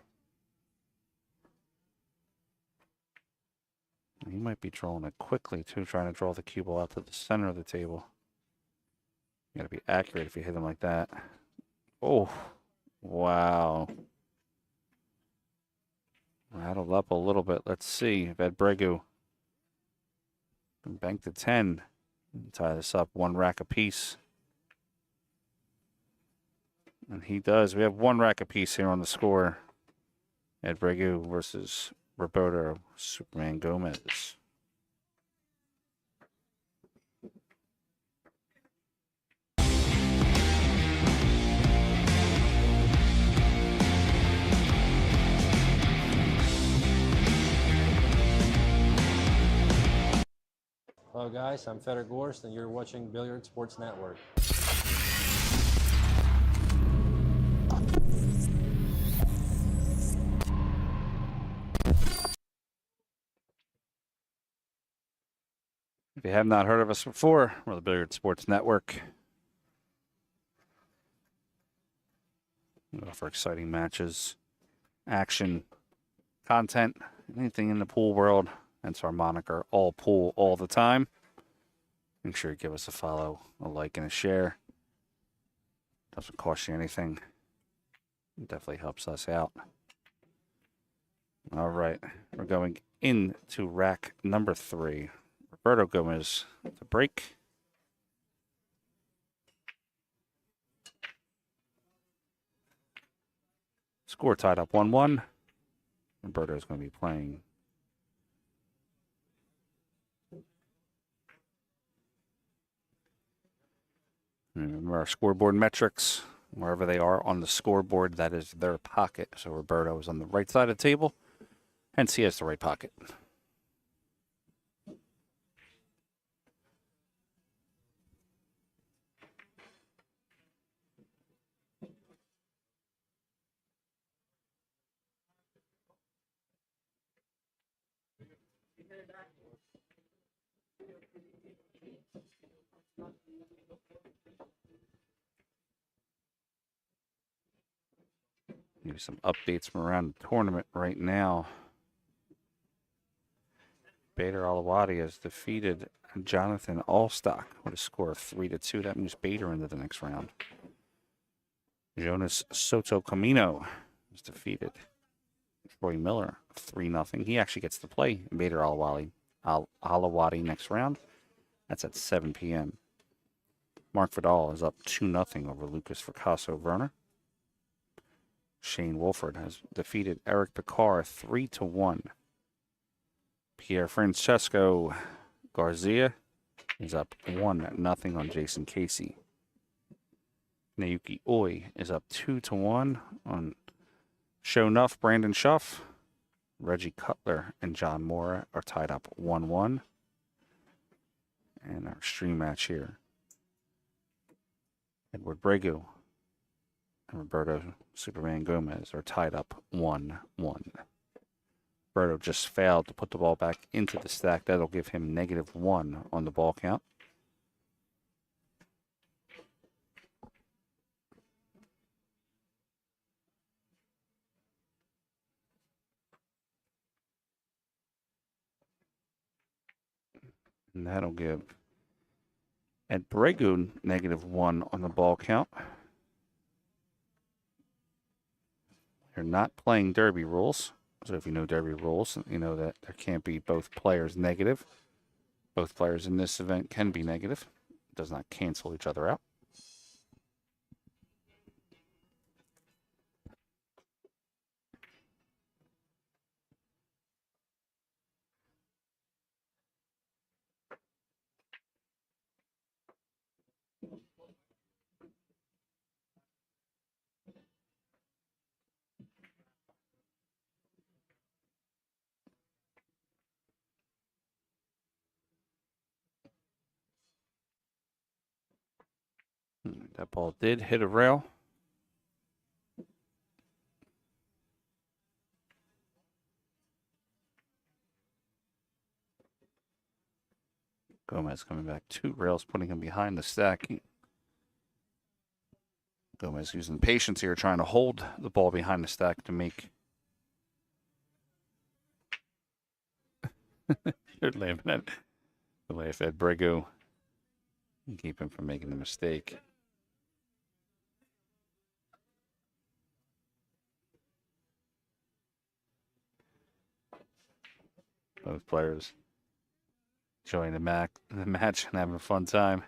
He might be drawing it quickly too, trying to draw the cue ball out to the center of the table. You gotta be accurate if you hit him like that. Oh, wow. Rattled up a little bit. Let's see if Bregu can bank the 10 and tie this up 1 rack apiece. And he does. We have 1 rack apiece here on the score. Bregu versus Roberto Superman Gomez. Hello guys, I'm Feder Gorst and you're watching Billiard Sports Network. If you have not heard of us before, we're the Billiard Sports Network. We offer exciting matches, action, content, anything in the pool world. That's our moniker, all pool, all the time. Make sure you give us a follow, a like, and a share. Doesn't cost you anything. It definitely helps us out. All right, we're going into rack number 3. Roberto Gomez to break. Score tied up 1-1. Roberto is going to be playing. Remember our scoreboard metrics. Wherever they are on the scoreboard, that is their pocket. So Roberto is on the right side of the table, hence he has the right pocket. Maybe some updates from around the tournament right now. Bader Alawadi has defeated Jonathan Allstock with a score of 3-2. That moves Bader into the next round. Jonas Soto Camino was defeated. Troy Miller 3-0. He actually gets to play Bader Alawadi next round. That's at 7 p.m. Mark Vidal is up 2-0 over Lucas Fracasso Werner. Shane Wolford has defeated Eric Picard 3-1. Pierre Francesco Garcia is up 1-0 on Jason Casey. Naoki Oi is up 2-1 on Show Nuff Brandon Schuff. Reggie Cutler and John Mora are tied up 1-1. And our stream match here, Edward Bregu and Roberto Superman Gomez are tied up 1-1. Roberto just failed to put the ball back into the stack. That'll give him -1 on the ball count. And that'll give Ed Bregu -1 on the ball count. You're not playing derby rules. So if you know derby rules, you know that there can't be both players negative. Both players in this event can be negative. It does not cancel each other out. That ball did hit a rail. Gomez coming back 2 rails, putting him behind the stack. Gomez using patience here, trying to hold the ball behind the stack to make. They're laughing at the laugh at Bregu and keep him from making the mistake. Both players enjoying the match and having a fun time.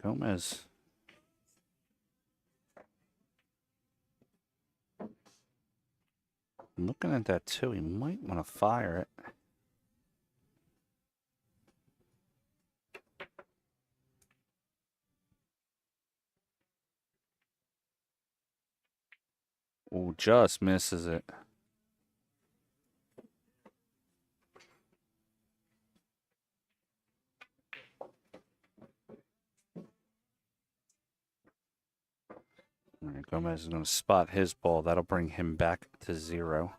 Gomez. I'm looking at that too. He might want to fire it. Oh, just misses it. All right, Gomez is going to spot his ball. That'll bring him back to 0.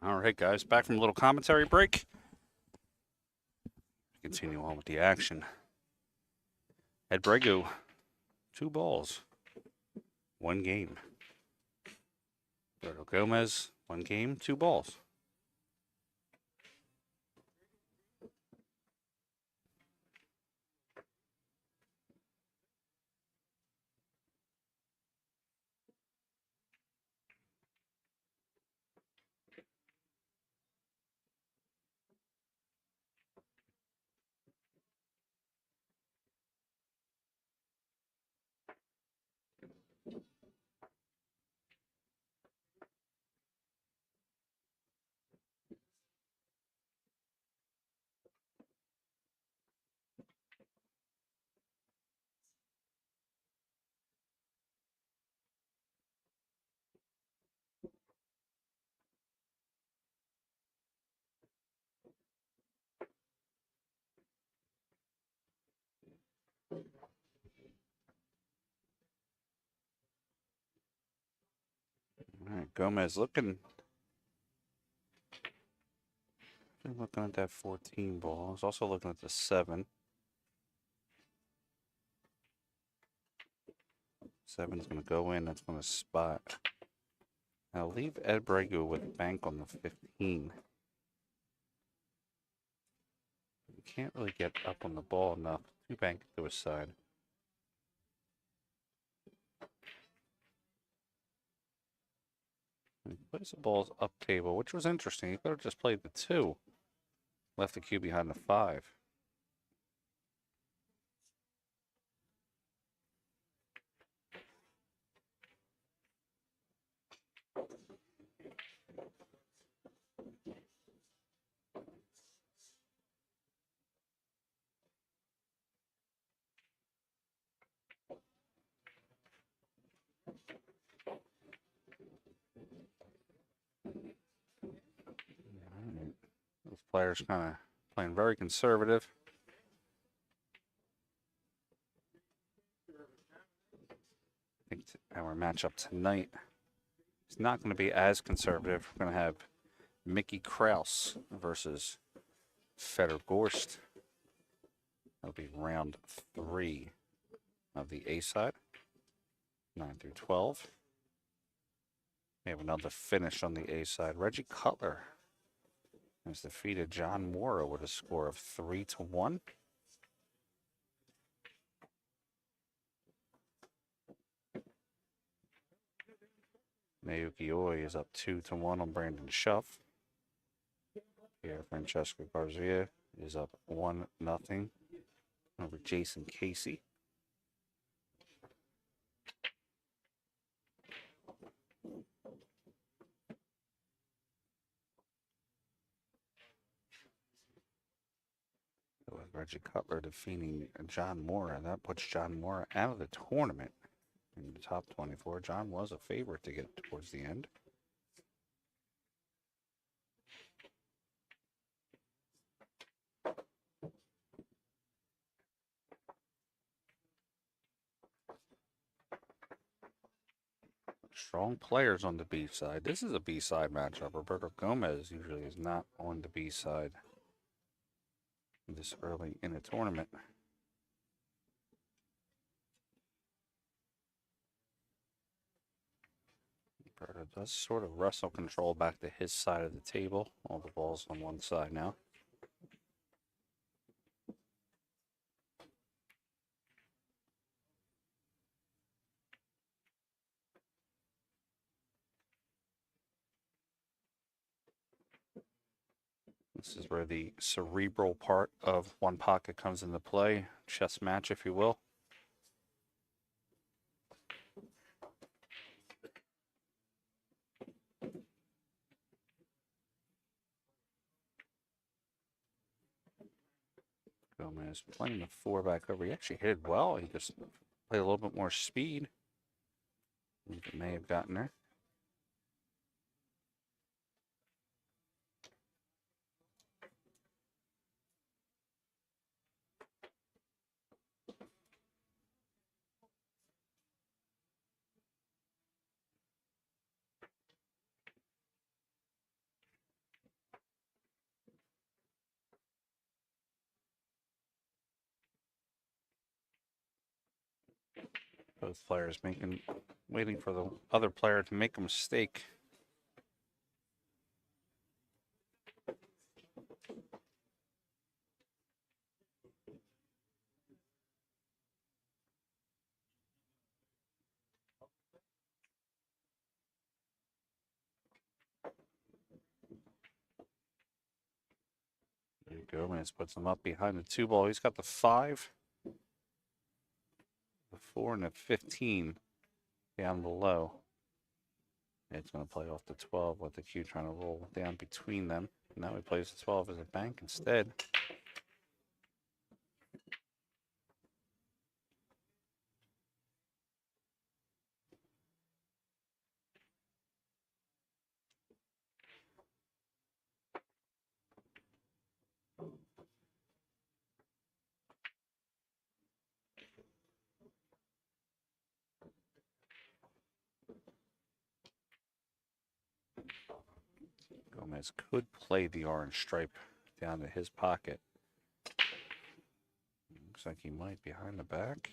All right, guys, back from a little commentary break. Continue on with the action. At Bregu, 2 balls, 1 game. Roberto Gomez, 1 game, 2 balls. All right, Gomez looking at that 14 ball. He's also looking at the 7. 7's going to go in. That's going to spot. I'll leave Ed Bregu with bank on the 15. He can't really get up on the ball enough to bank it to his side. He plays the balls up table, which was interesting. He could have just played the 2. Left the cue behind the 5. Right. Those players kind of playing very conservative. I think our matchup tonight is not going to be as conservative. We're going to have Mickey Kraus versus Feder Gorst. That'll be round 3 of the A side, 9 through 12. We have another finish on the A side. Reggie Cutler has defeated John Mora with a score of 3-1. Naoki Oi is up 2-1 on Brandon Schuff. Pierre Francesco Garcia is up 1-0 over Jason Casey. With Reggie Cutler defeating John Mora, that puts John Mora out of the tournament in the top 24. John was a favorite to get towards the end. Strong players on the B side. This is a B side matchup. Roberto Gomez usually is not on the B side this early in the tournament. Roberto does sort of wrestle control back to his side of the table. All the balls on one side now. This is where the cerebral part of one pocket comes into play. Chess match, if you will. Gomez playing the 4 back over. He actually hit it well. He just played a little bit more speed. I think it may have gotten there. Both players waiting for the other player to make a mistake. There you go. Gomez puts him up behind the 2-ball. He's got the 5, the 4, and the 15 down below. It's going to play off the 12 with the cue trying to roll down between them. Now he plays the 12 as a bank instead. Gomez could play the orange stripe down to his pocket. Looks like he might behind the back.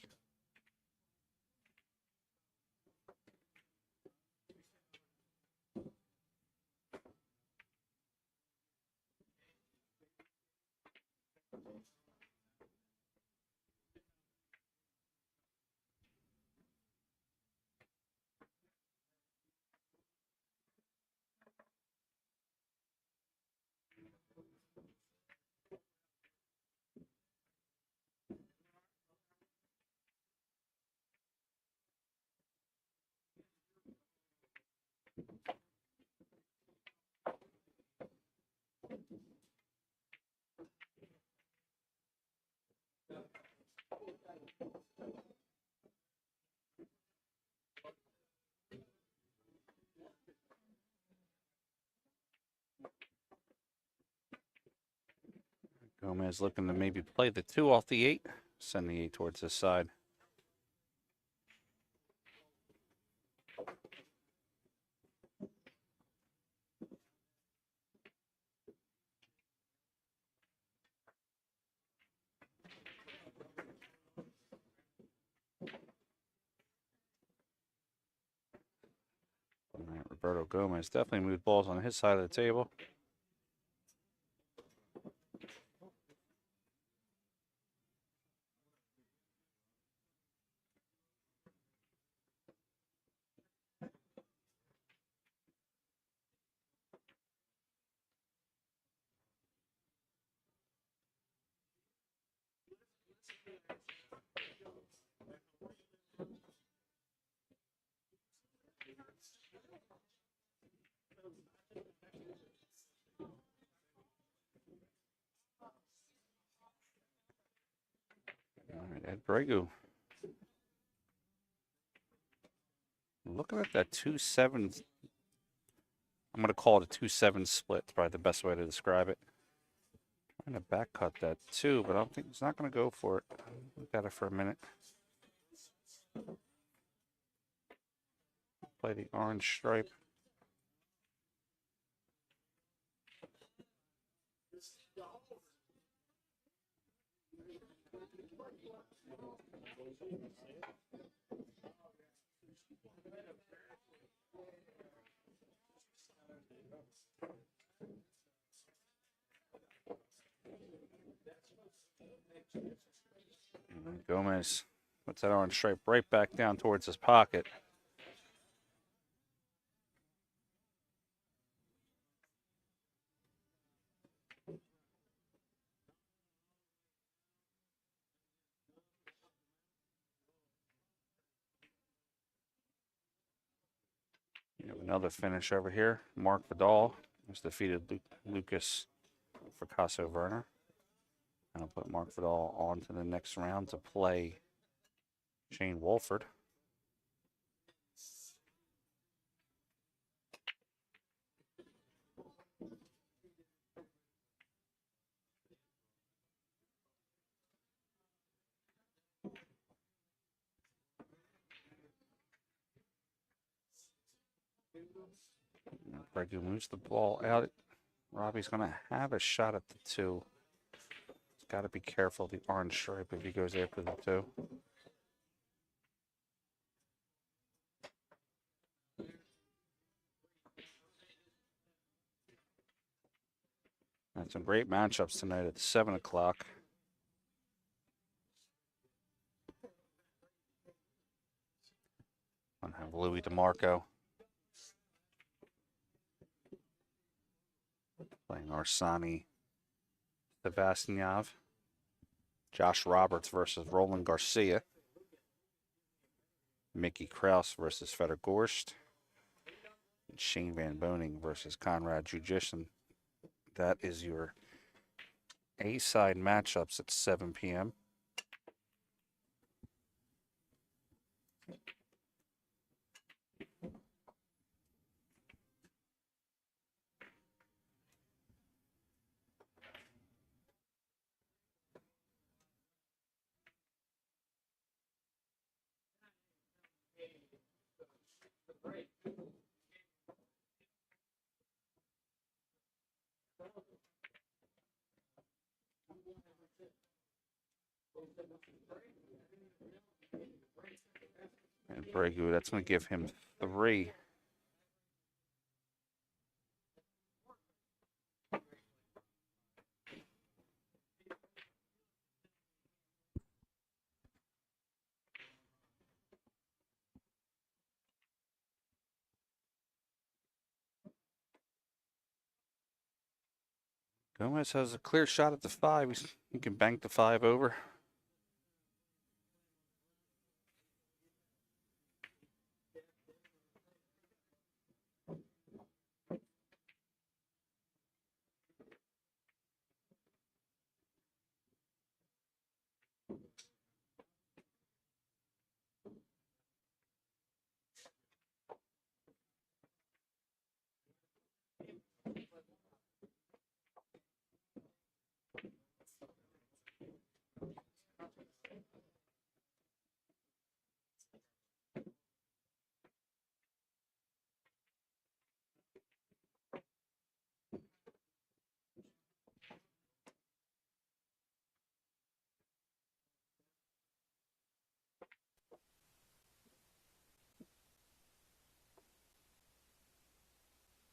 Gomez looking to maybe play the 2 off the 8, send the 8 towards his side. All right, Roberto Gomez definitely moved balls on his side of the table. All right, Ed Bregu. Looking at that 2-7. I'm going to call it a 2-7 split. It's probably the best way to describe it. Trying to back cut that 2, but I don't think he's not going to go for it. Look at it for a minute. Play the orange stripe. And Gomez puts that orange stripe right back down towards his pocket. You have another finish over here. Mark Vidal has defeated Lucas Fracasso Werner. And I'll put Mark Vidal on to the next round to play Shane Wolford. Bregu moves the ball out. Robbie's going to have a shot at the 2. He's got to be careful of the orange stripe if he goes after the 2. Got some great matchups tonight at 7 o'clock. I have Louis DeMarco playing Arsani Sebastianov. Josh Roberts versus Roland Garcia. Mickey Kraus versus Fedor Gorst. And Shane Van Boning versus Conrad Jujison. That is your A-side matchups at 7 p.m. And Bregu, that's going to give him 3. Gomez has a clear shot at the 5. He can bank the 5 over.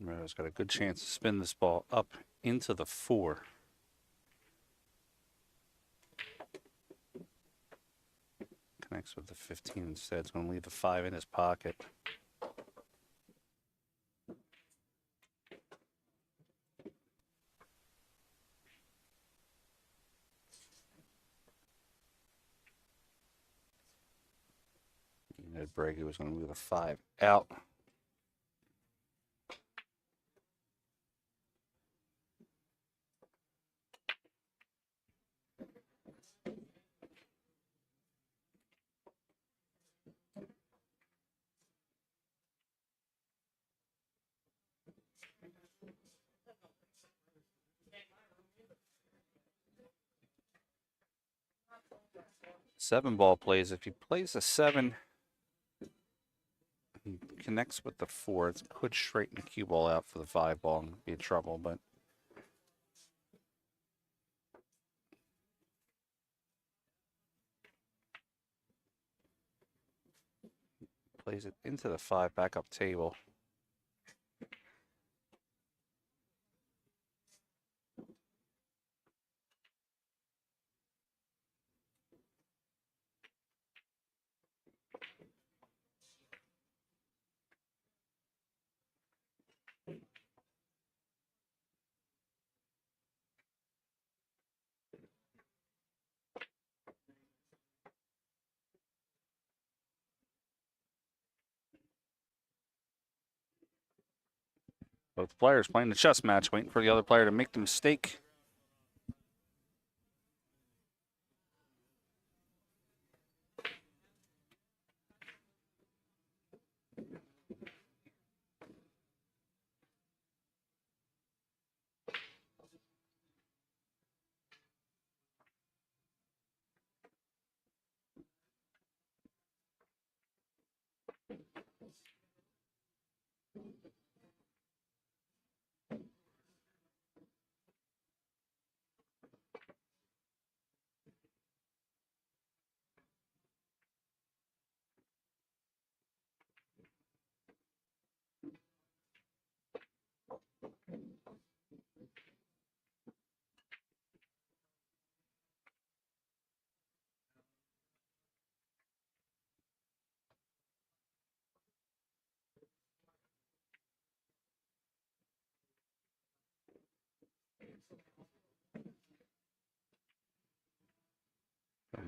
Meadows got a good chance to spin this ball up into the 4. Connects with the 15 instead. It's going to leave the 5 in his pocket. Bregu was going to leave the 5 out. Seven ball plays. If he plays a 7, he connects with the 4. It could straighten the cue ball out for the 5 ball and be in trouble, but plays it into the 5 backup table. Both players playing the chess match, waiting for the other player to make the mistake.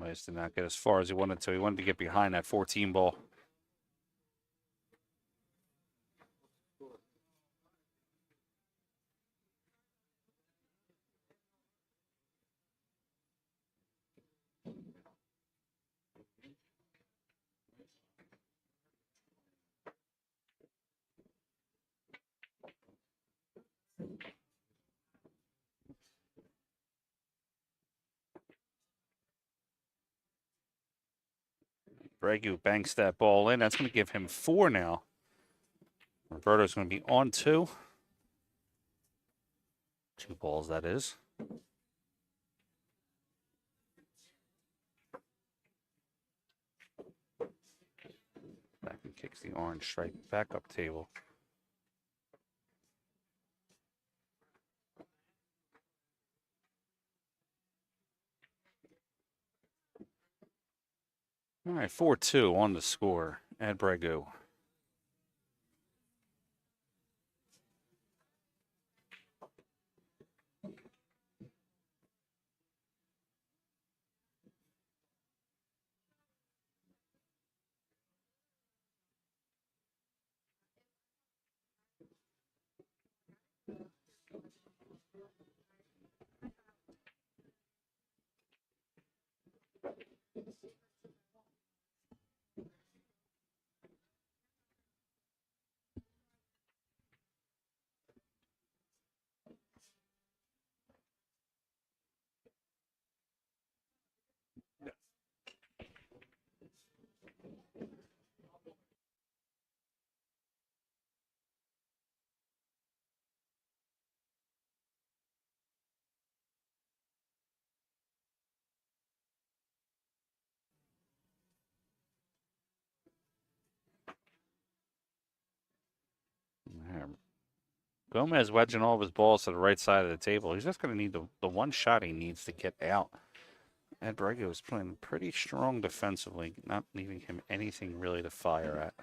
Gomez did not get as far as he wanted to. He wanted to get behind that 14 ball. Bregu banks that ball in. That's going to give him 4 now. Roberto's going to be on 2. 2 balls, that is. Back and kicks the orange stripe back up table. All right, 4-2 on the score at Bregu. Gomez wedging all of his balls to the right side of the table. He's just going to need the one shot he needs to get out. Ed Bregu is playing pretty strong defensively, not leaving him anything really to fire at.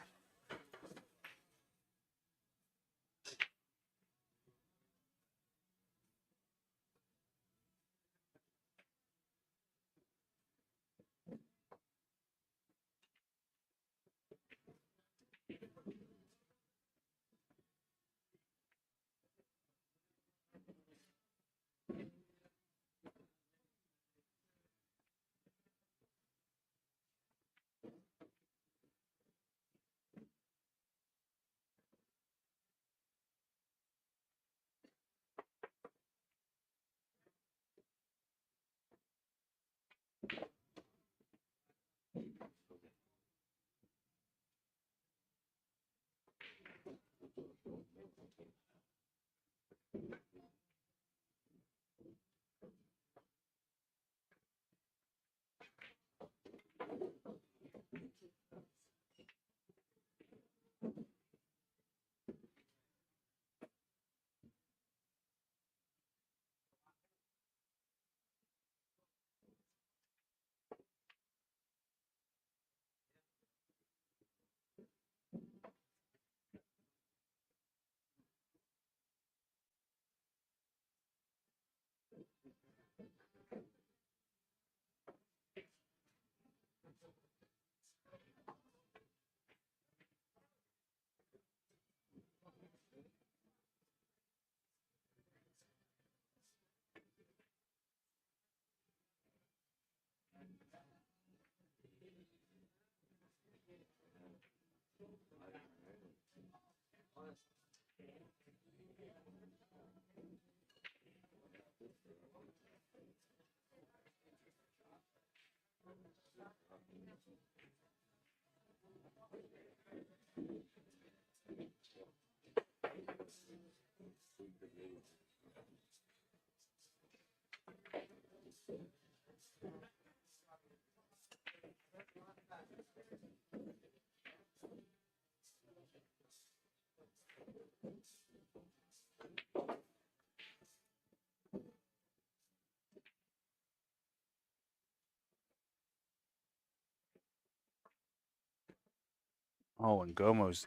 Oh, and Gomez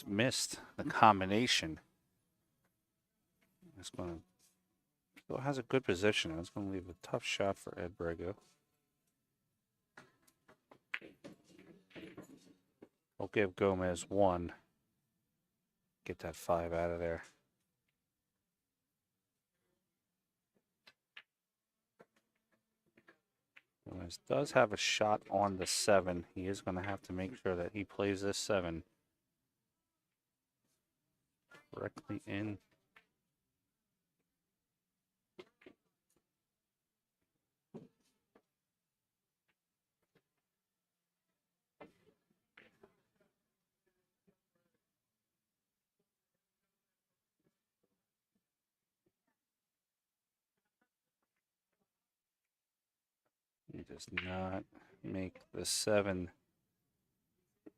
missed the combination. It's going to still has a good position. It's going to leave a tough shot for Ed Bregu. We'll give Gomez 1. Get that 5 out of there. Gomez does have a shot on the 7. He is going to have to make sure that he plays this 7 correctly in. He does not make the 7.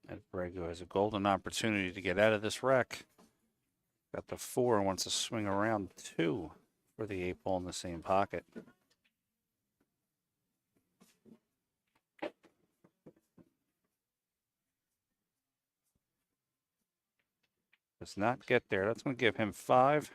And Bregu has a golden opportunity to get out of this wreck. Got the 4 and wants to swing around 2 for the 8 ball in the same pocket. Does not get there. That's going to give him 5.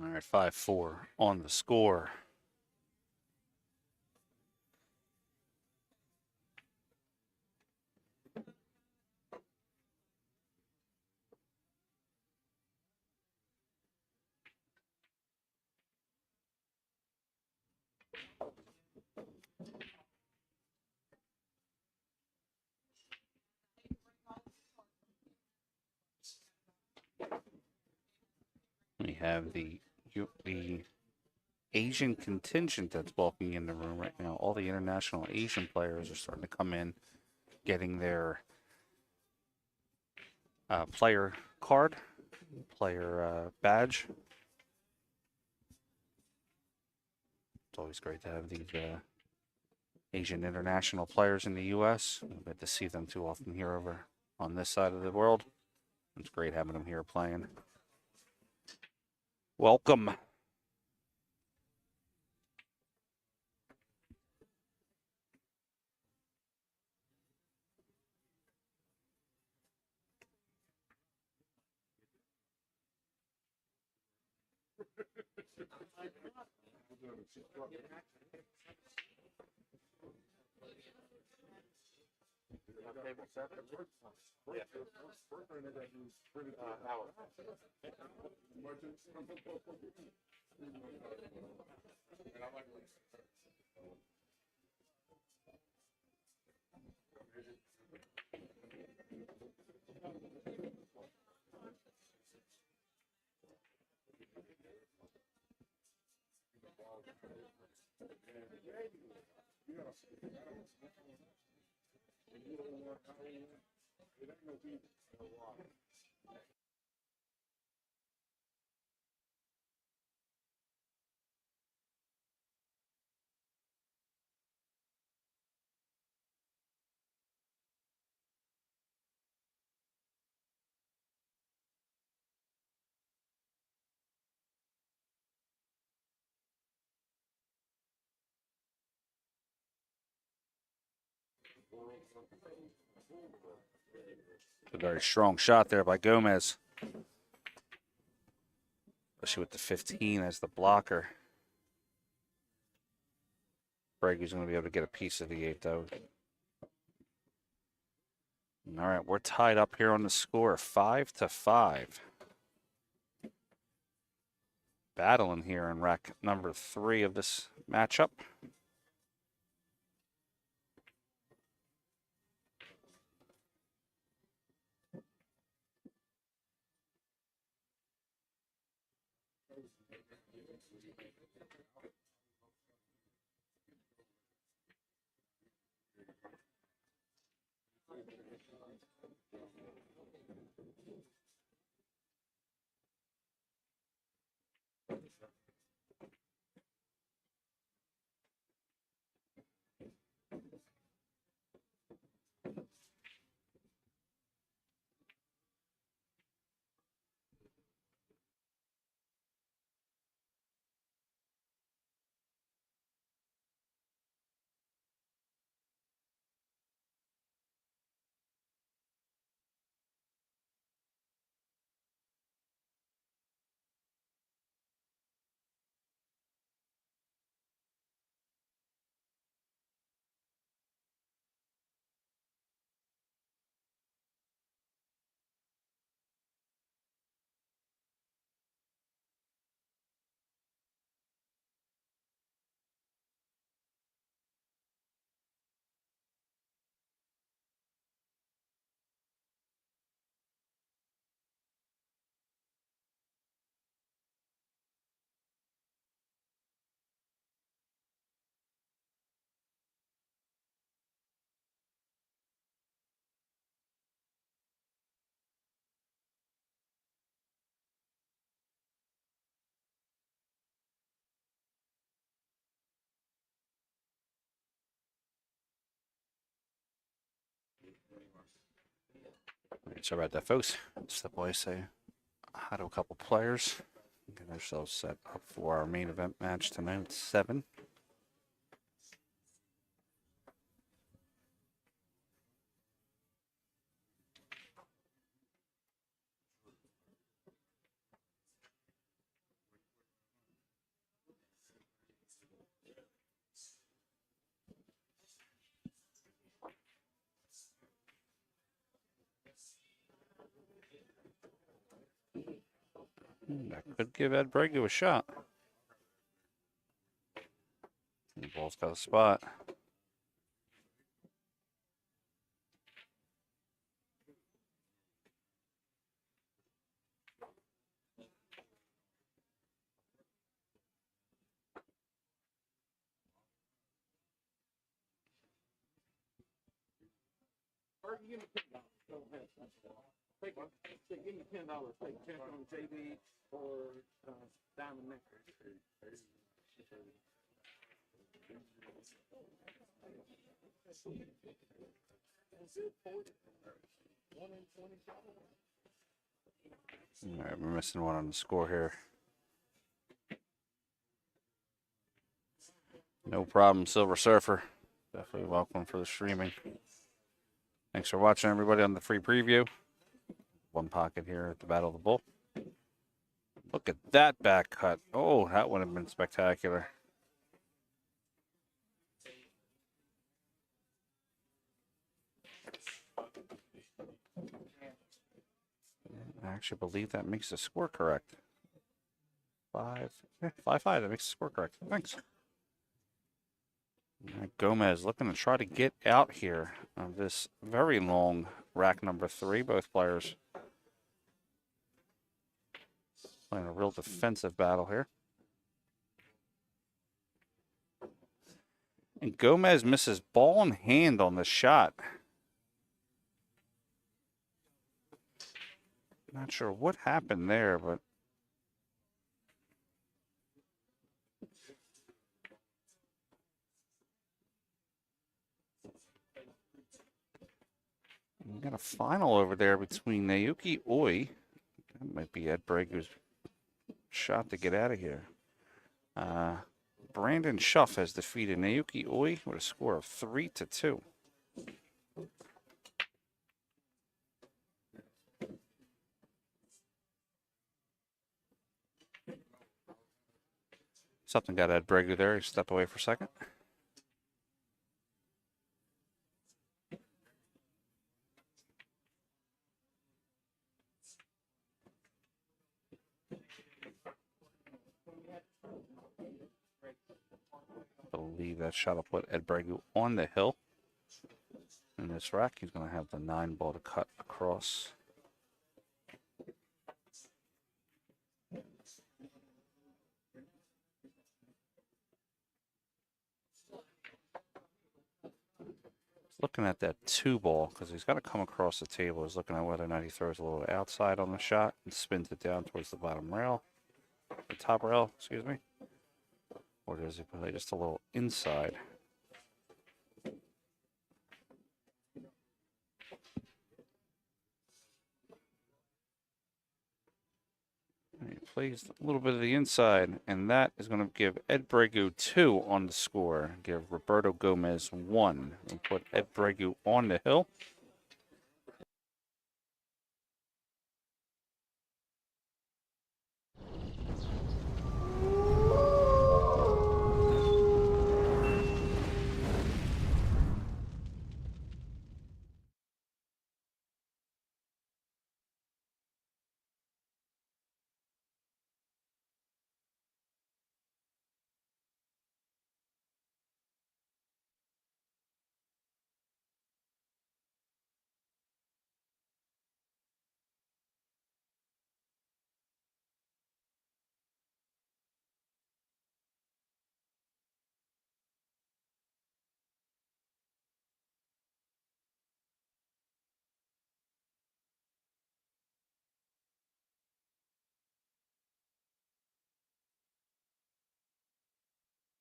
All right, 5-4 on the score. We have the Asian contingent that's walking in the room right now. All the international Asian players are starting to come in, getting their player card, player badge. It's always great to have these Asian international players in the U.S. We don't get to see them too often here over on this side of the world. It's great having them here playing. Welcome. A very strong shot there by Gomez, especially with the 15 as the blocker. Bregu's going to be able to get a piece of the 8, though. All right, we're tied up here on the score, 5-5. Battling here in rack number 3 of this matchup. Sorry about that, folks. Step away, say hi to a couple players. Get ourselves set up for our main event match tonight at 7. That could give Ed Bregu a shot. The ball's got a spot. All right, we're missing one on the score here. No problem, Silver Surfer. Definitely welcome for the streaming. Thanks for watching, everybody, on the free preview. One pocket here at the Battle of the Bull. Look at that back cut. Oh, that would have been spectacular. I actually believe that makes the score correct. 5-5. That makes the score correct. Thanks. Gomez looking to try to get out here of this very long rack number 3. Both players playing a real defensive battle here. And Gomez misses ball in hand on the shot. Not sure what happened there, but we got a final over there between Naoki Oi. That might be Ed Bregu's shot to get out of here. Brandon Schuff has defeated Naoki Oi with a score of 3-2. Something got Ed Bregu there. He stepped away for a second. I believe that shot will put Ed Bregu on the hill. In this rack, he's going to have the 9-ball to cut across. looking at that 2-ball because he's got to come across the table. He's looking at whether or not he throws a little outside on the shot and spins it down towards the bottom rail, the top rail, excuse me. Or does he play just a little inside? And he plays a little bit of the inside, and that is going to give Ed Bregu 2 on the score. Give Roberto Gomez 1 and put Ed Bregu on the hill.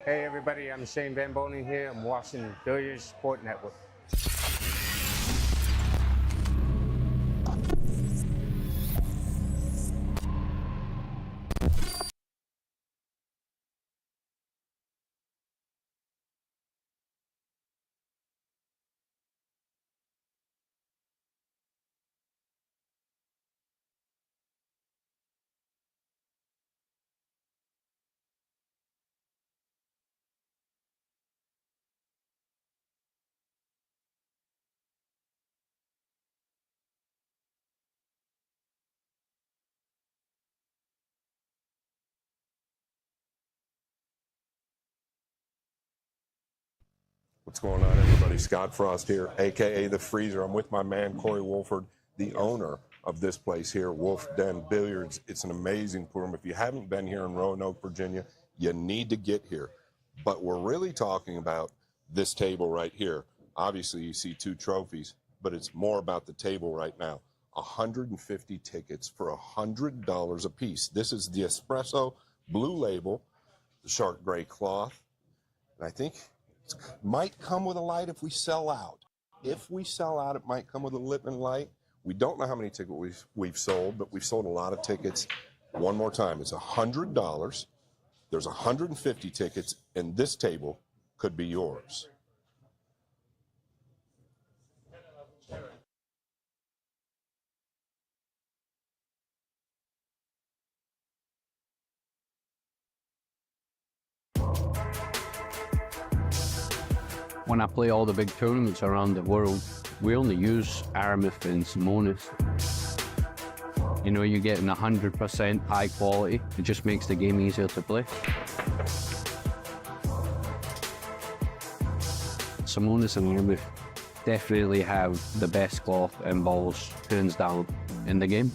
Hey everybody, I'm Shane Van Boning here. I'm watching Billiards Sport Network. What's going on, everybody? Scott Frost here, aka The Freezer. I'm with my man, Corey Wolford, the owner of this place here, Wolf Den Billiards. It's an amazing room. If you haven't been here in Roanoke, Virginia, you need to get here. But we're really talking about this table right here. Obviously, you see 2 trophies, but it's more about the table right now. 150 tickets for $100 a piece. This is the espresso blue label, the shark gray cloth, and I think it might come with a light if we sell out. If we sell out, it might come with a Lippmann light. We don't know how many tickets we've sold, but we've sold a lot of tickets. One more time, it's $100. There's 150 tickets, and this table could be yours. When I play all the big tournaments around the world, we only use Aramith and Simonis. You know, you're getting 100% high quality. It just makes the game easier to play. Simonis and Aramith definitely have the best cloth and balls, hands down, in the game.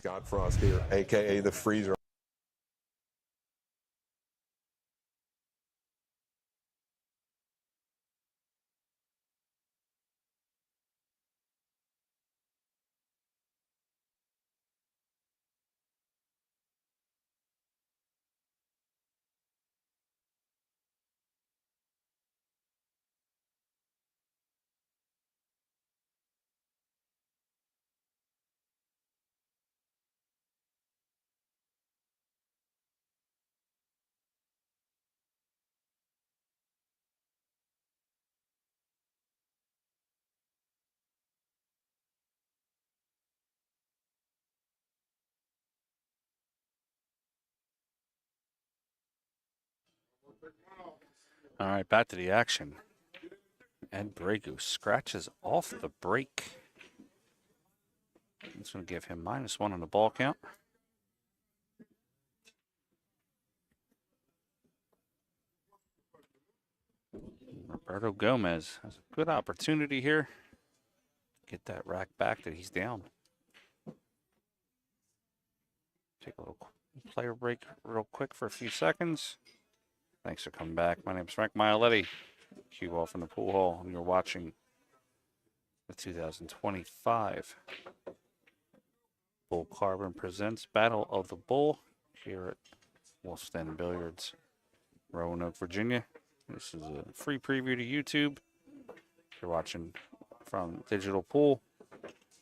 Scott Frost here, aka the Freezer. All right, back to the action. And Bregu scratches off the break. It's going to give him -1 on the ball count. Roberto Gomez has a good opportunity here. Get that rack back that he's down. Take a little player break real quick for a few seconds. Thanks for coming back. My name is Frank Maialetti. Cue ball from the pool hall, and you're watching the 2025 Bull Carbon Presents Battle of the Bull here at Wolf's Den Billiards, Roanoke, Virginia. This is a free preview to YouTube. If you're watching from Digital Pool,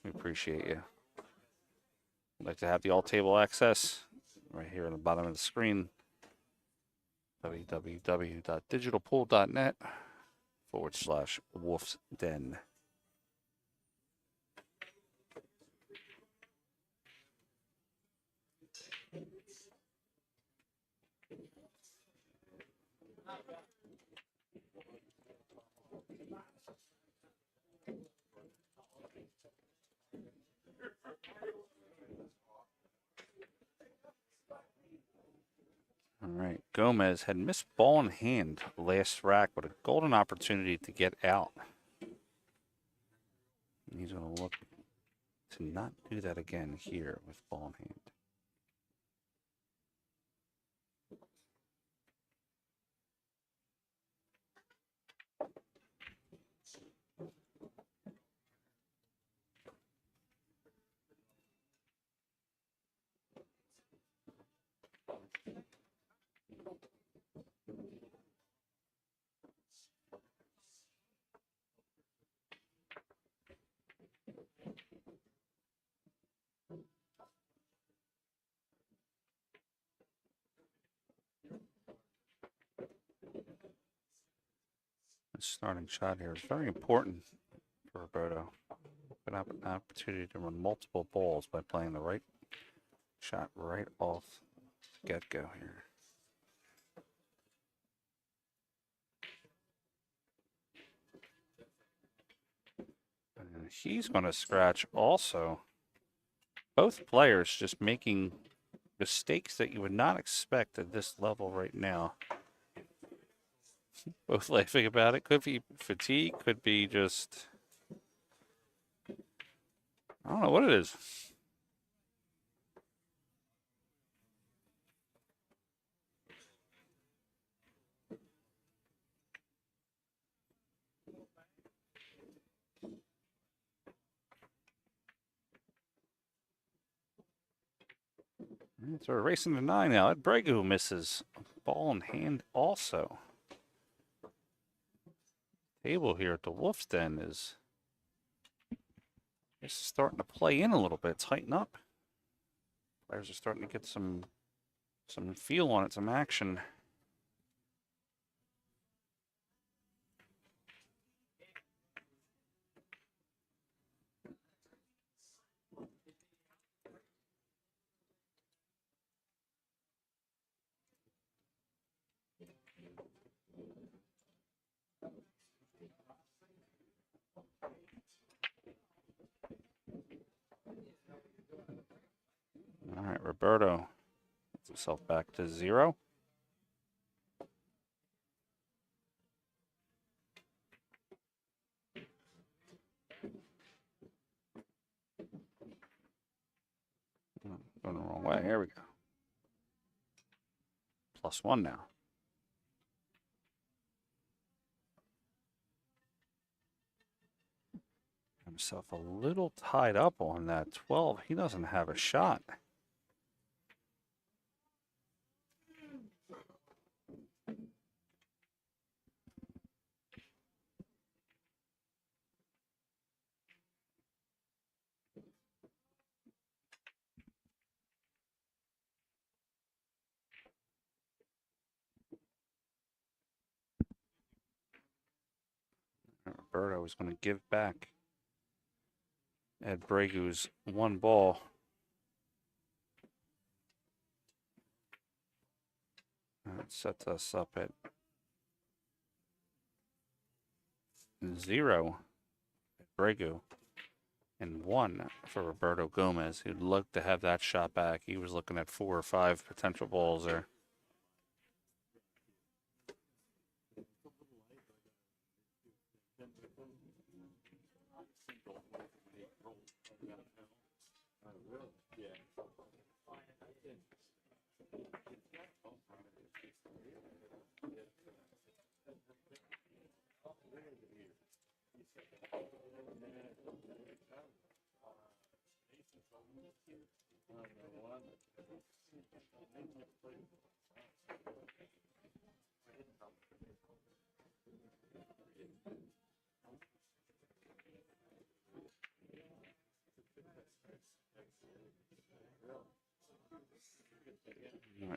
we appreciate you. I'd like to have the all-table access right here on the bottom of the screen. www.digitalpool.net/Wolf's Den. All right, Gomez had missed ball in hand last rack, but a golden opportunity to get out. And he's going to look to not do that again here with ball in hand. The starting shot here is very important for Roberto. An opportunity to run multiple balls by playing the right shot right off the get-go here. And he's going to scratch also. Both players just making mistakes that you would not expect at this level right now. Both laughing about it. Could be fatigue, could be just, I don't know what it is. So we're racing to 9 now. Bregu misses ball in hand also. Table here at the Wolf's Den is starting to play in a little bit, tighten up. Players are starting to get some feel on it, some action. All right, Roberto gets himself back to 0. There we go. +1 now. Himself a little tied up on that 12. He doesn't have a shot. Roberto is going to give back Ed Bregu's 1 ball. That sets us up at 0 at Bregu and 1 for Roberto Gomez, who'd look to have that shot back. He was looking at 4 or 5 potential balls there.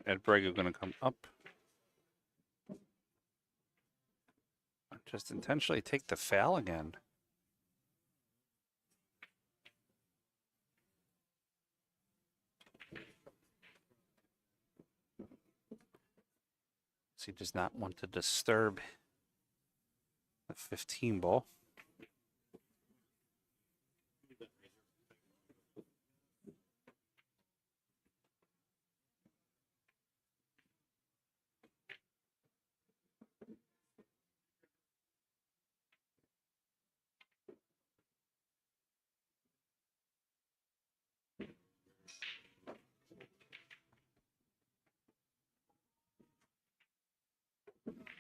Ed Bregu going to come up. Just intentionally take the foul again. So he does not want to disturb the 15 ball.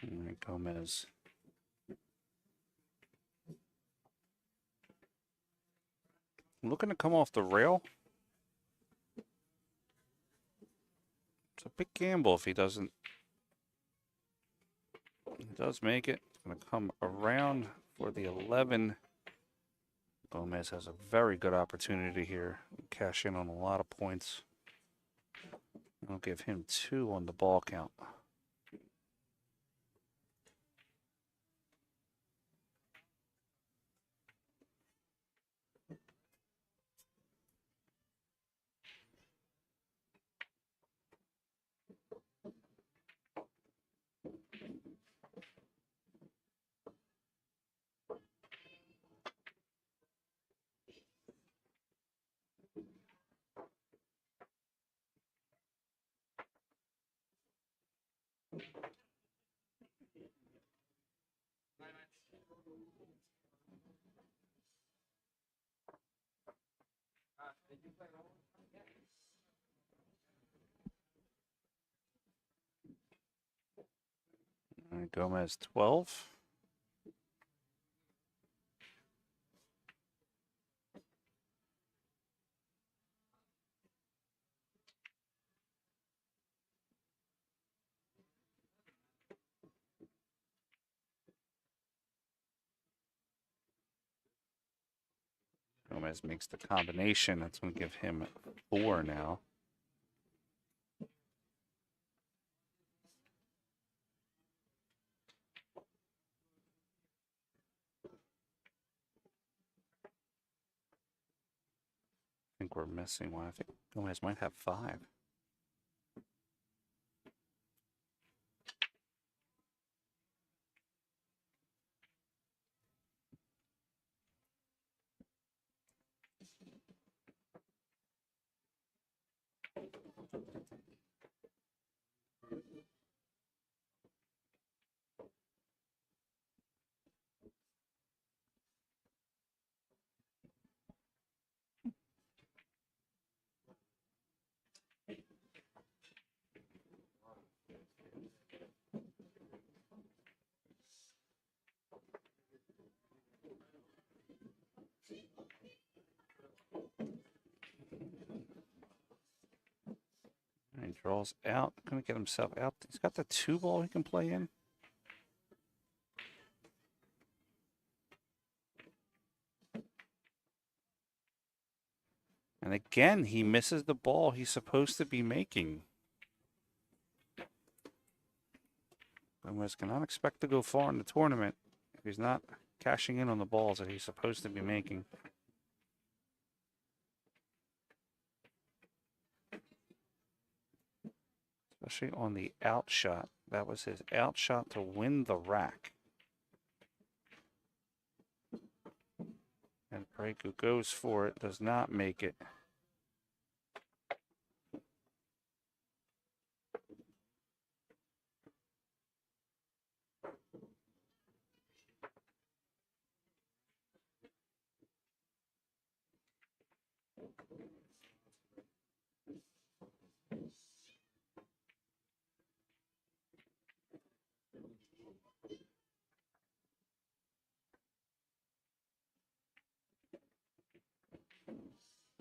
All right, Gomez. Looking to come off the rail. It's a big gamble if he doesn't. He does make it. It's going to come around for the 11. Gomez has a very good opportunity here. Cash in on a lot of points. I'll give him 2 on the ball count. All right, Gomez 12. Gomez makes the combination. That's going to give him 4 now. I think we're missing one. I think Gomez might have 5. Draws out. Gonna get himself out. He's got the 2-ball he can play in. And again, he misses the ball he's supposed to be making. Gomez cannot expect to go far in the tournament if he's not cashing in on the balls that he's supposed to be making. Especially on the out shot. That was his out shot to win the rack. And Bregu goes for it, does not make it.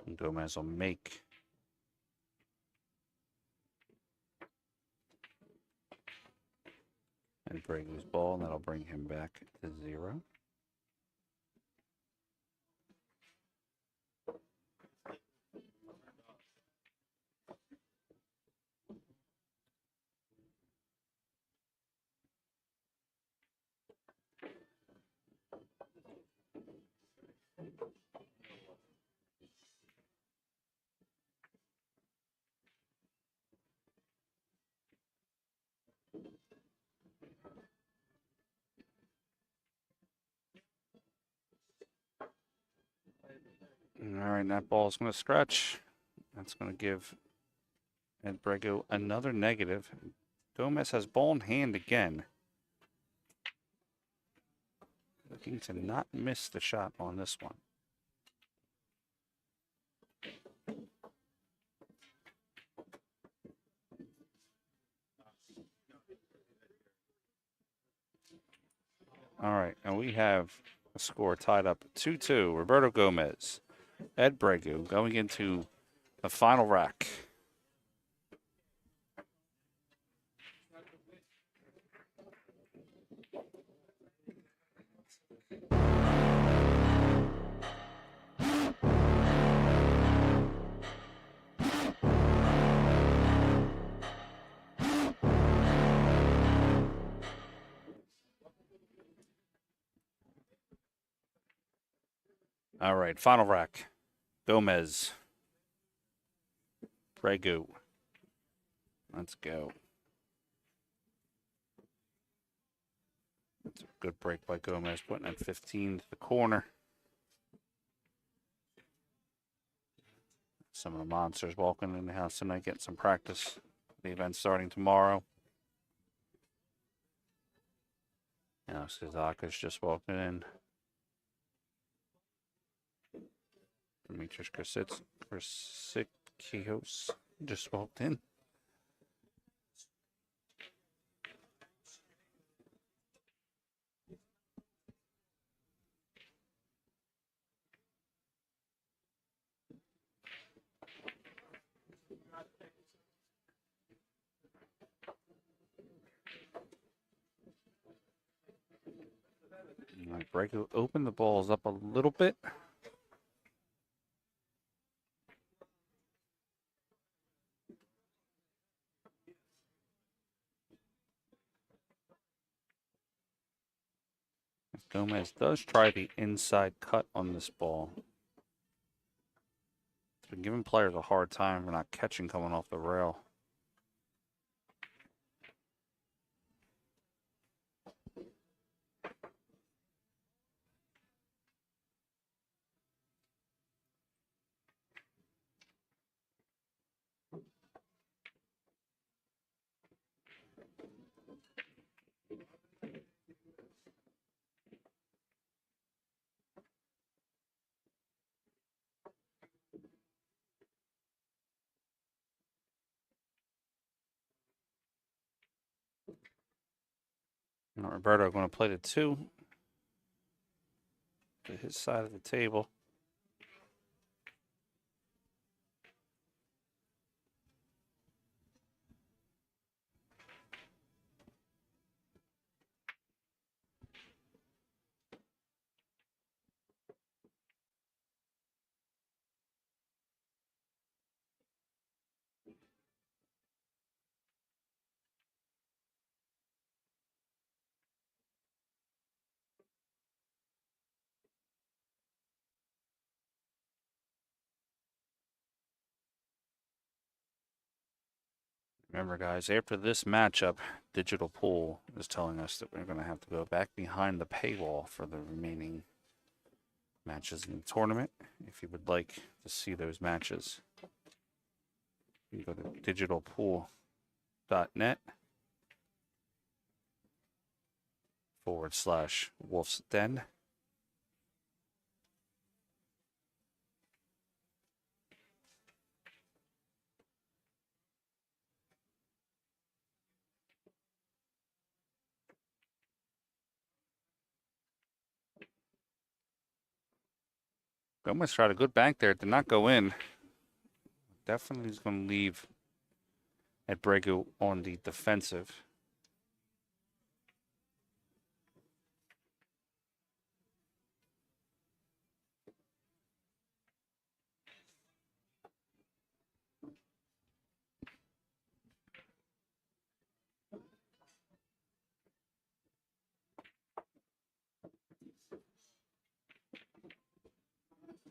And Gomez will make. And Bregu's ball, and that'll bring him back to 0. All right, that ball's going to stretch. That's going to give Ed Bregu another negative. Gomez has ball in hand again. Looking to not miss the shot on this one. All right, and we have a score tied up 2-2. Roberto Gomez, Ed Bregu going into the final rack. All right, final rack. Gomez. Bregu. Let's go. That's a good break by Gomez, putting at 15 to the corner. Some of the monsters walking in the house tonight, getting some practice. The event's starting tomorrow. Now Suzaka's just walking in. Demetrius Chrysikos just walked in. All right, Bregu open the balls up a little bit. Gomez does try the inside cut on this ball. It's been giving players a hard time for not catching coming off the rail. Now Roberto going to play the 2 to his side of the table. Remember, guys, after this matchup, Digital Pool is telling us that we're going to have to go back behind the paywall for the remaining matches in the tournament. If you would like to see those matches, you can go to digitalpool.net/Wolf's Den. Gomez tried a good bank there. It did not go in. Definitely is going to leave at Bregu on the defensive.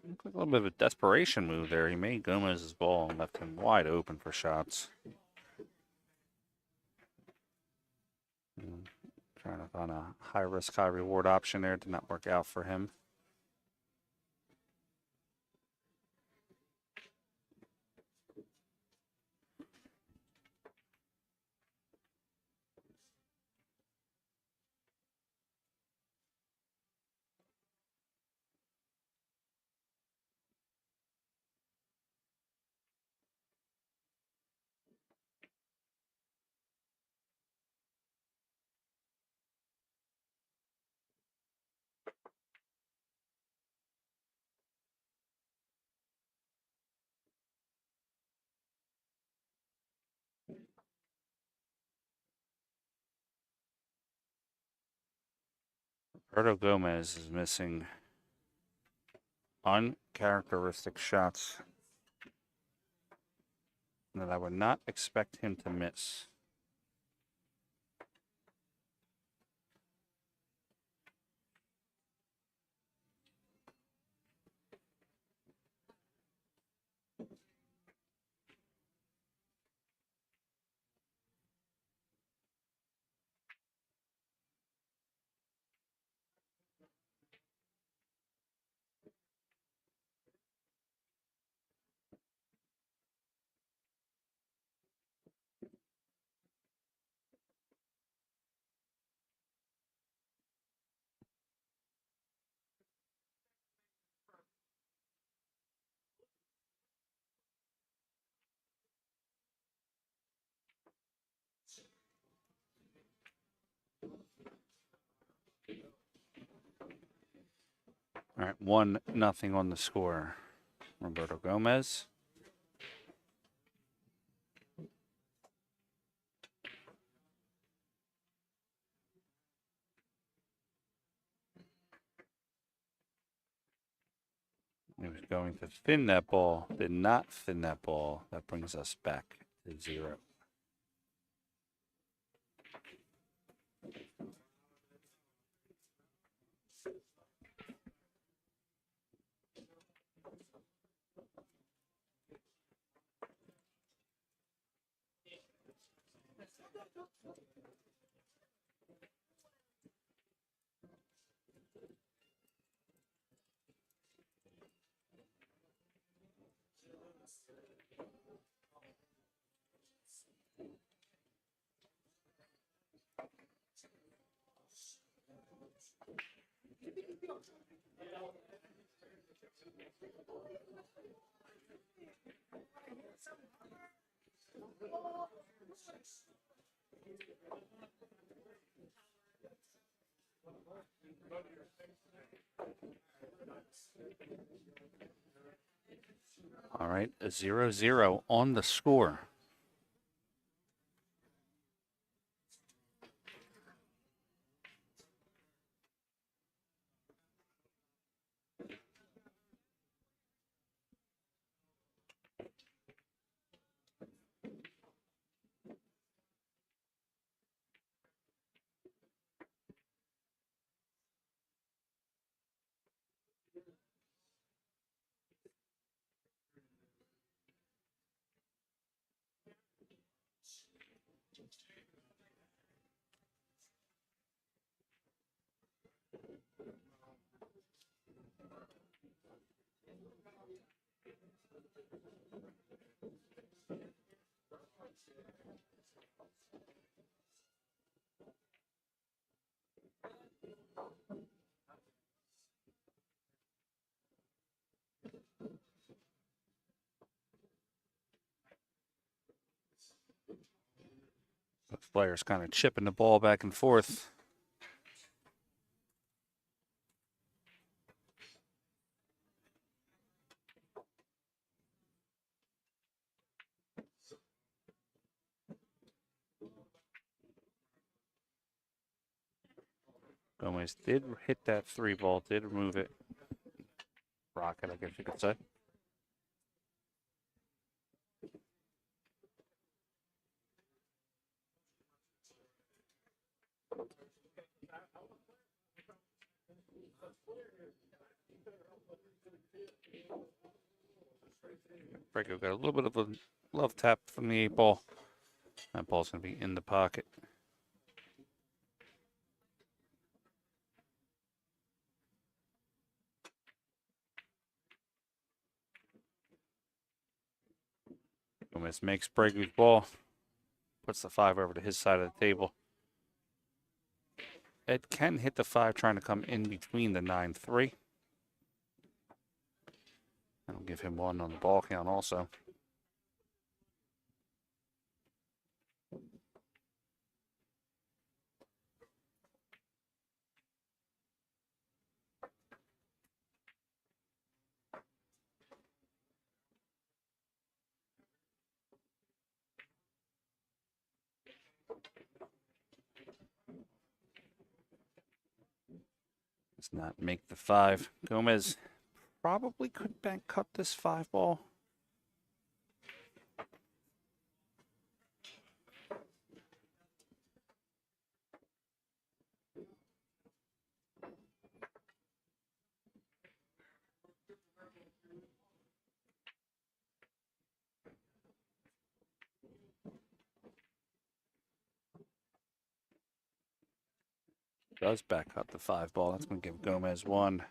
Looked like a little bit of a desperation move there. He made Gomez's ball and left him wide open for shots. Trying to find a high risk, high reward option there. Did not work out for him. Roberto Gomez is missing uncharacteristic shots that I would not expect him to miss. All right, 1-0 on the score. Roberto Gomez. He was going to thin that ball, did not thin that ball. That brings us back to 0. All right, a 0-0 on the score. Both players kind of chipping the ball back and forth. Gomez did hit that 3-ball, did remove it. Rocket, I guess you could say. Bregu got a little bit of a love tap from the 8-ball. That ball's going to be in the pocket. Gomez makes Bregu's ball, puts the 5 over to his side of the table. Ed can hit the 5 trying to come in between the 9-3. That'll give him 1 on the ball count also. Does not make the 5. Gomez probably could bank cut this 5-ball. Does back cut the 5-ball. That's going to give Gomez 1.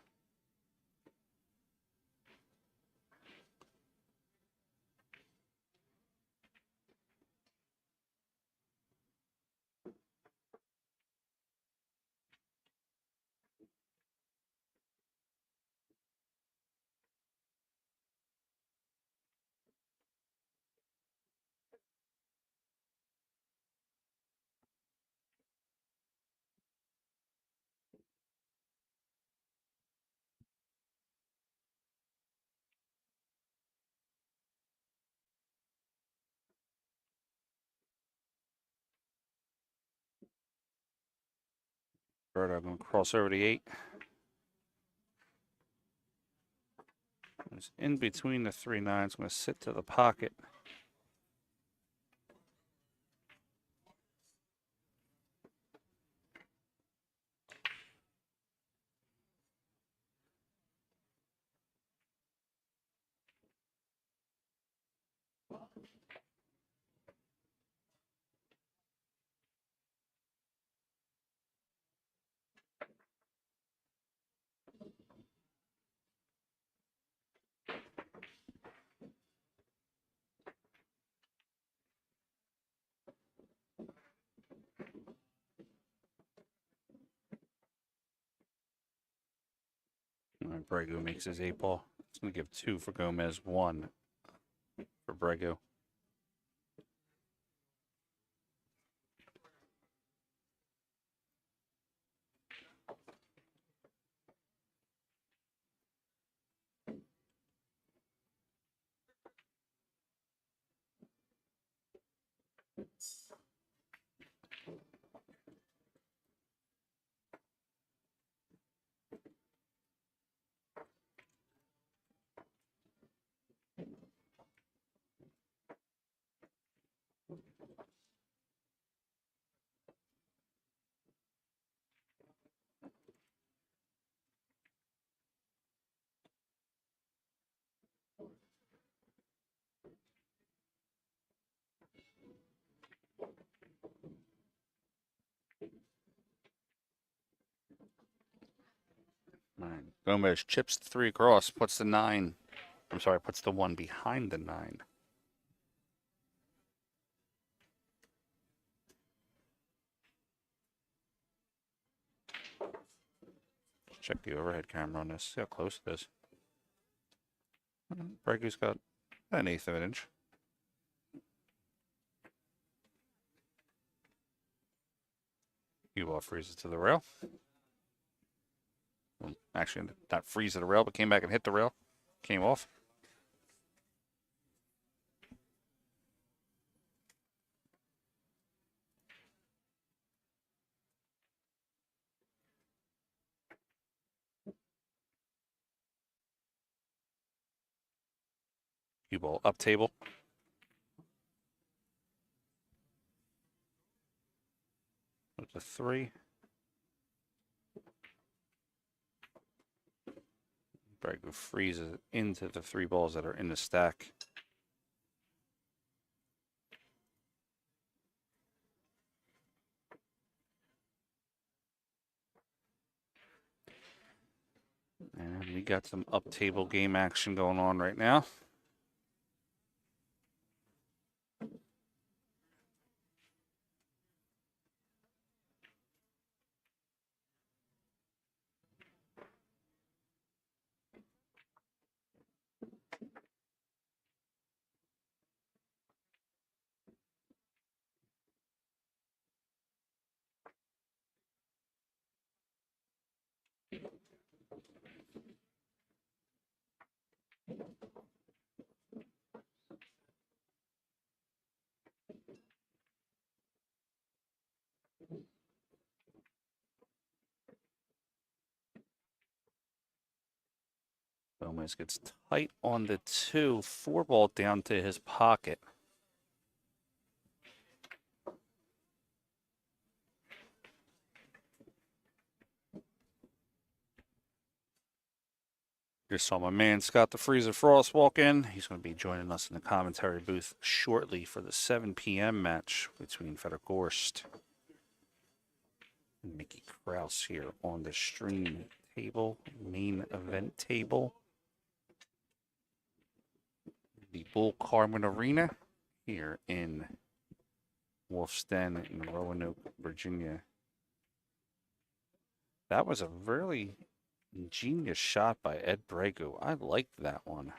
Roberto going to cross over the 8. It's in between the 3-9s. Going to sit to the pocket. All right, Bregu makes his 8-ball. It's going to give 2 for Gomez, 1 for Bregu. All right, Gomez chips the 3 across, puts the 9 I'm sorry, puts the 1 behind the 9. Check the overhead camera on this. See how close it is. Bregu's got an 1/8 of an inch. U-ball freezes to the rail. Actually, not freeze to the rail, but came back and hit the rail. Came off. U-ball up table. With the 3. Bregu freezes into the 3 balls that are in the stack. And we got some up table game action going on right now. Gomez gets tight on the 2, 4 ball down to his pocket. Just saw my man Scott the Freezer Frost walk in. He's going to be joining us in the commentary booth shortly for the 7 p.m. match between Fedor Gorst and Mickey Kraus here on the stream table, main event table. The Bull Carmen Arena here in Wolf's Den in Roanoke, Virginia. That was a really ingenious shot by Ed Bregu. I liked that one.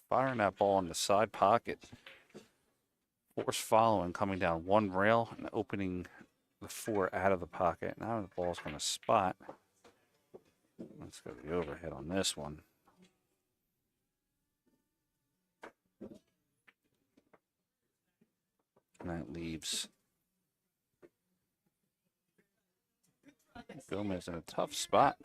Firing that ball in the side pocket. Force following, coming down 1 rail and opening the 4 out of the pocket. Now the ball's going to spot. Let's go to the overhead on this one. And that leaves Gomez in a tough spot.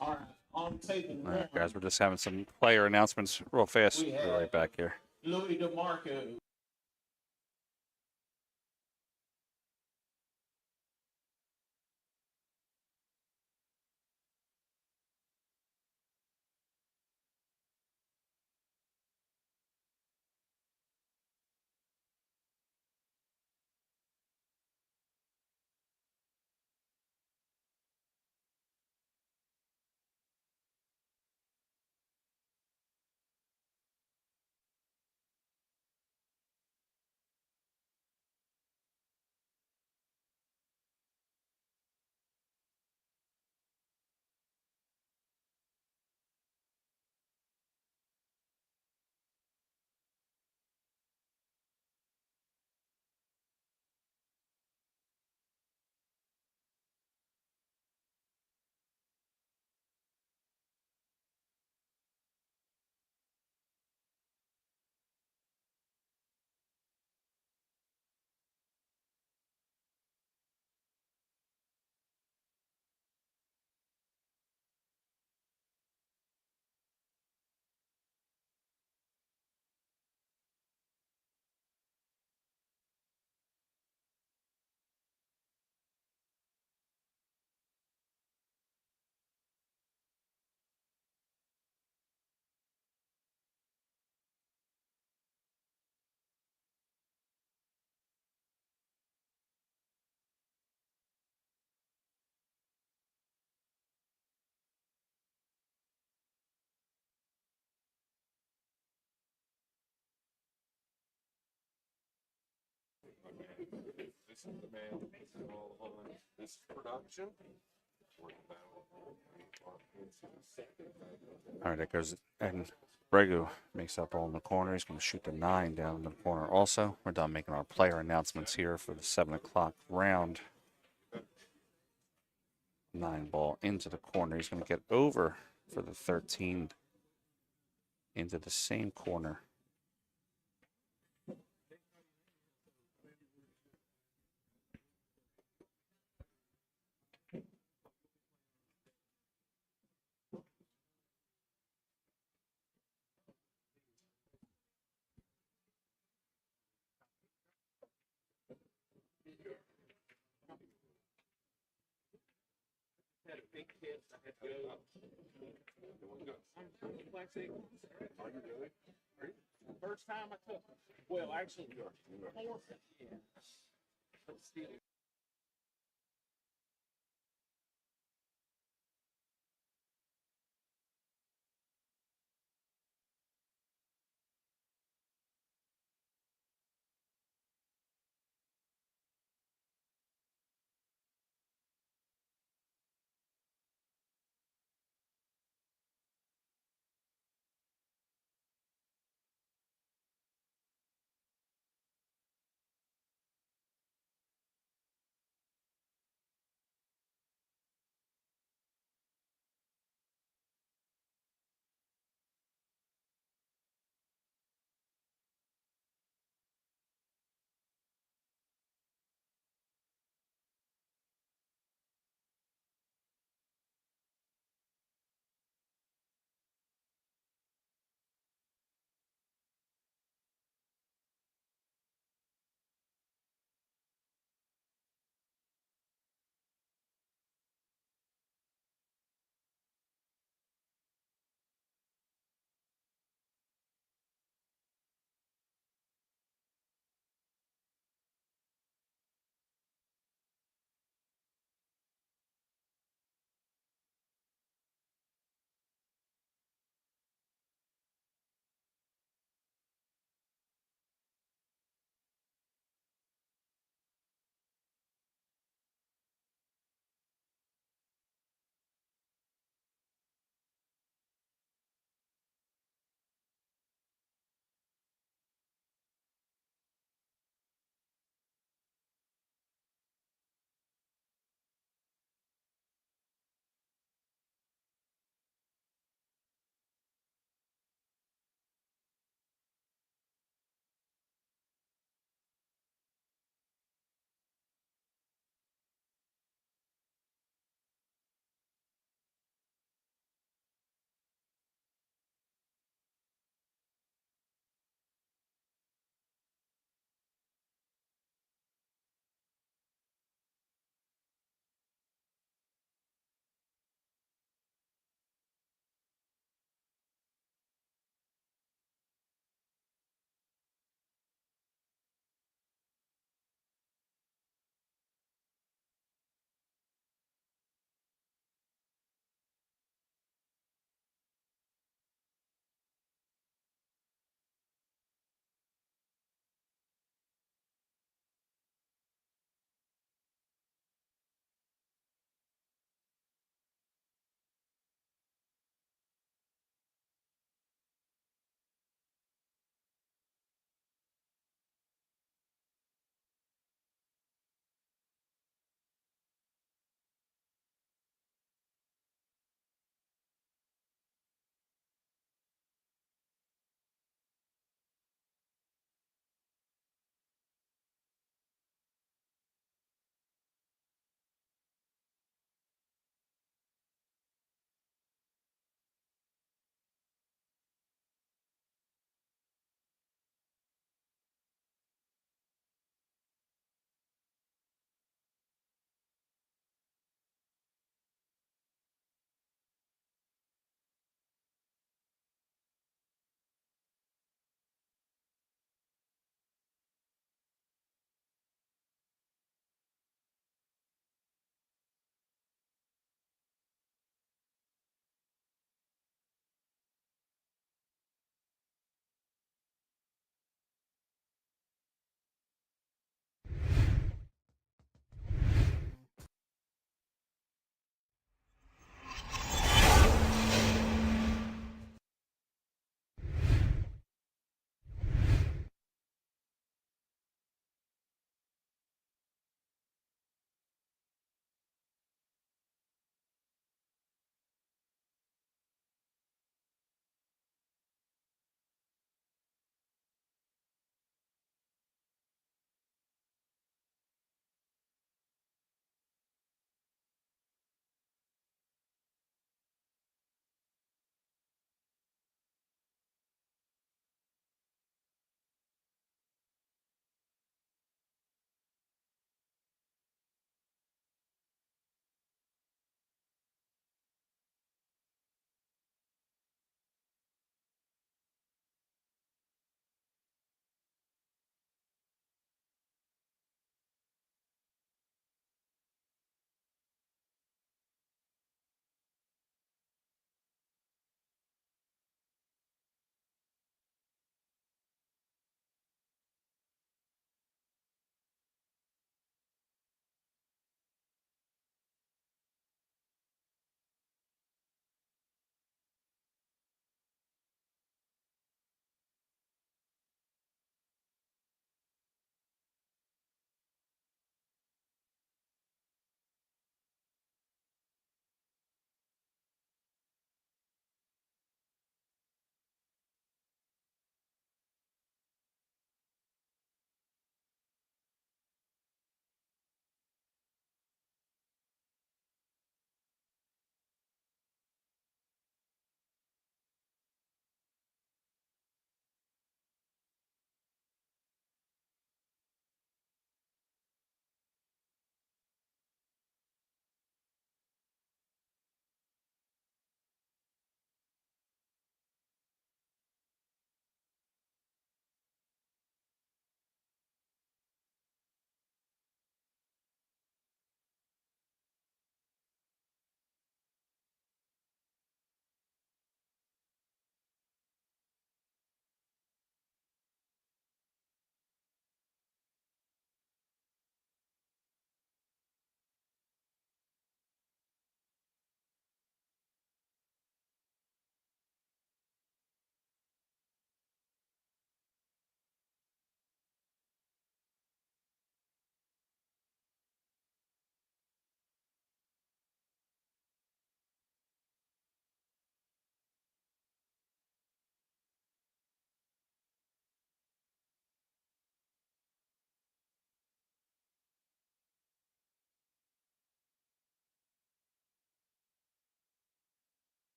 All right, guys, we're just having some player announcements real fast. We'll be right back here. Louis DeMarco. This is the man on this production. All right, it goes, and Bregu makes up all in the corner. He's going to shoot the 9 down in the corner also. We're done making our player announcements here for the 7 o'clock round. 9-ball into the corner. He's going to get over for the 13 into the same corner. First time I took it. Well, actually,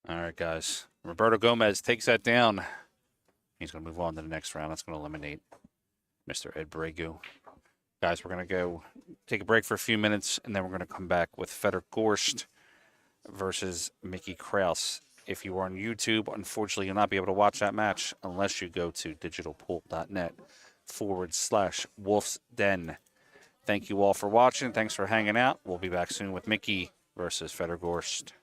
All right, guys. Roberto Gomez takes that down. He's going to move on to the next round. That's going to eliminate Mr. Ed Bregu. Guys, we're going to go take a break for a few minutes, and then we're going to come back with Fedor Gorst versus Mickey Kraus. If you are on YouTube, unfortunately, you'll not be able to watch that match unless you go to digitalpool.net/Wolf's Den. Thank you all for watching. Thanks for hanging out. We'll be back soon with Mickey versus Fedor Gorst.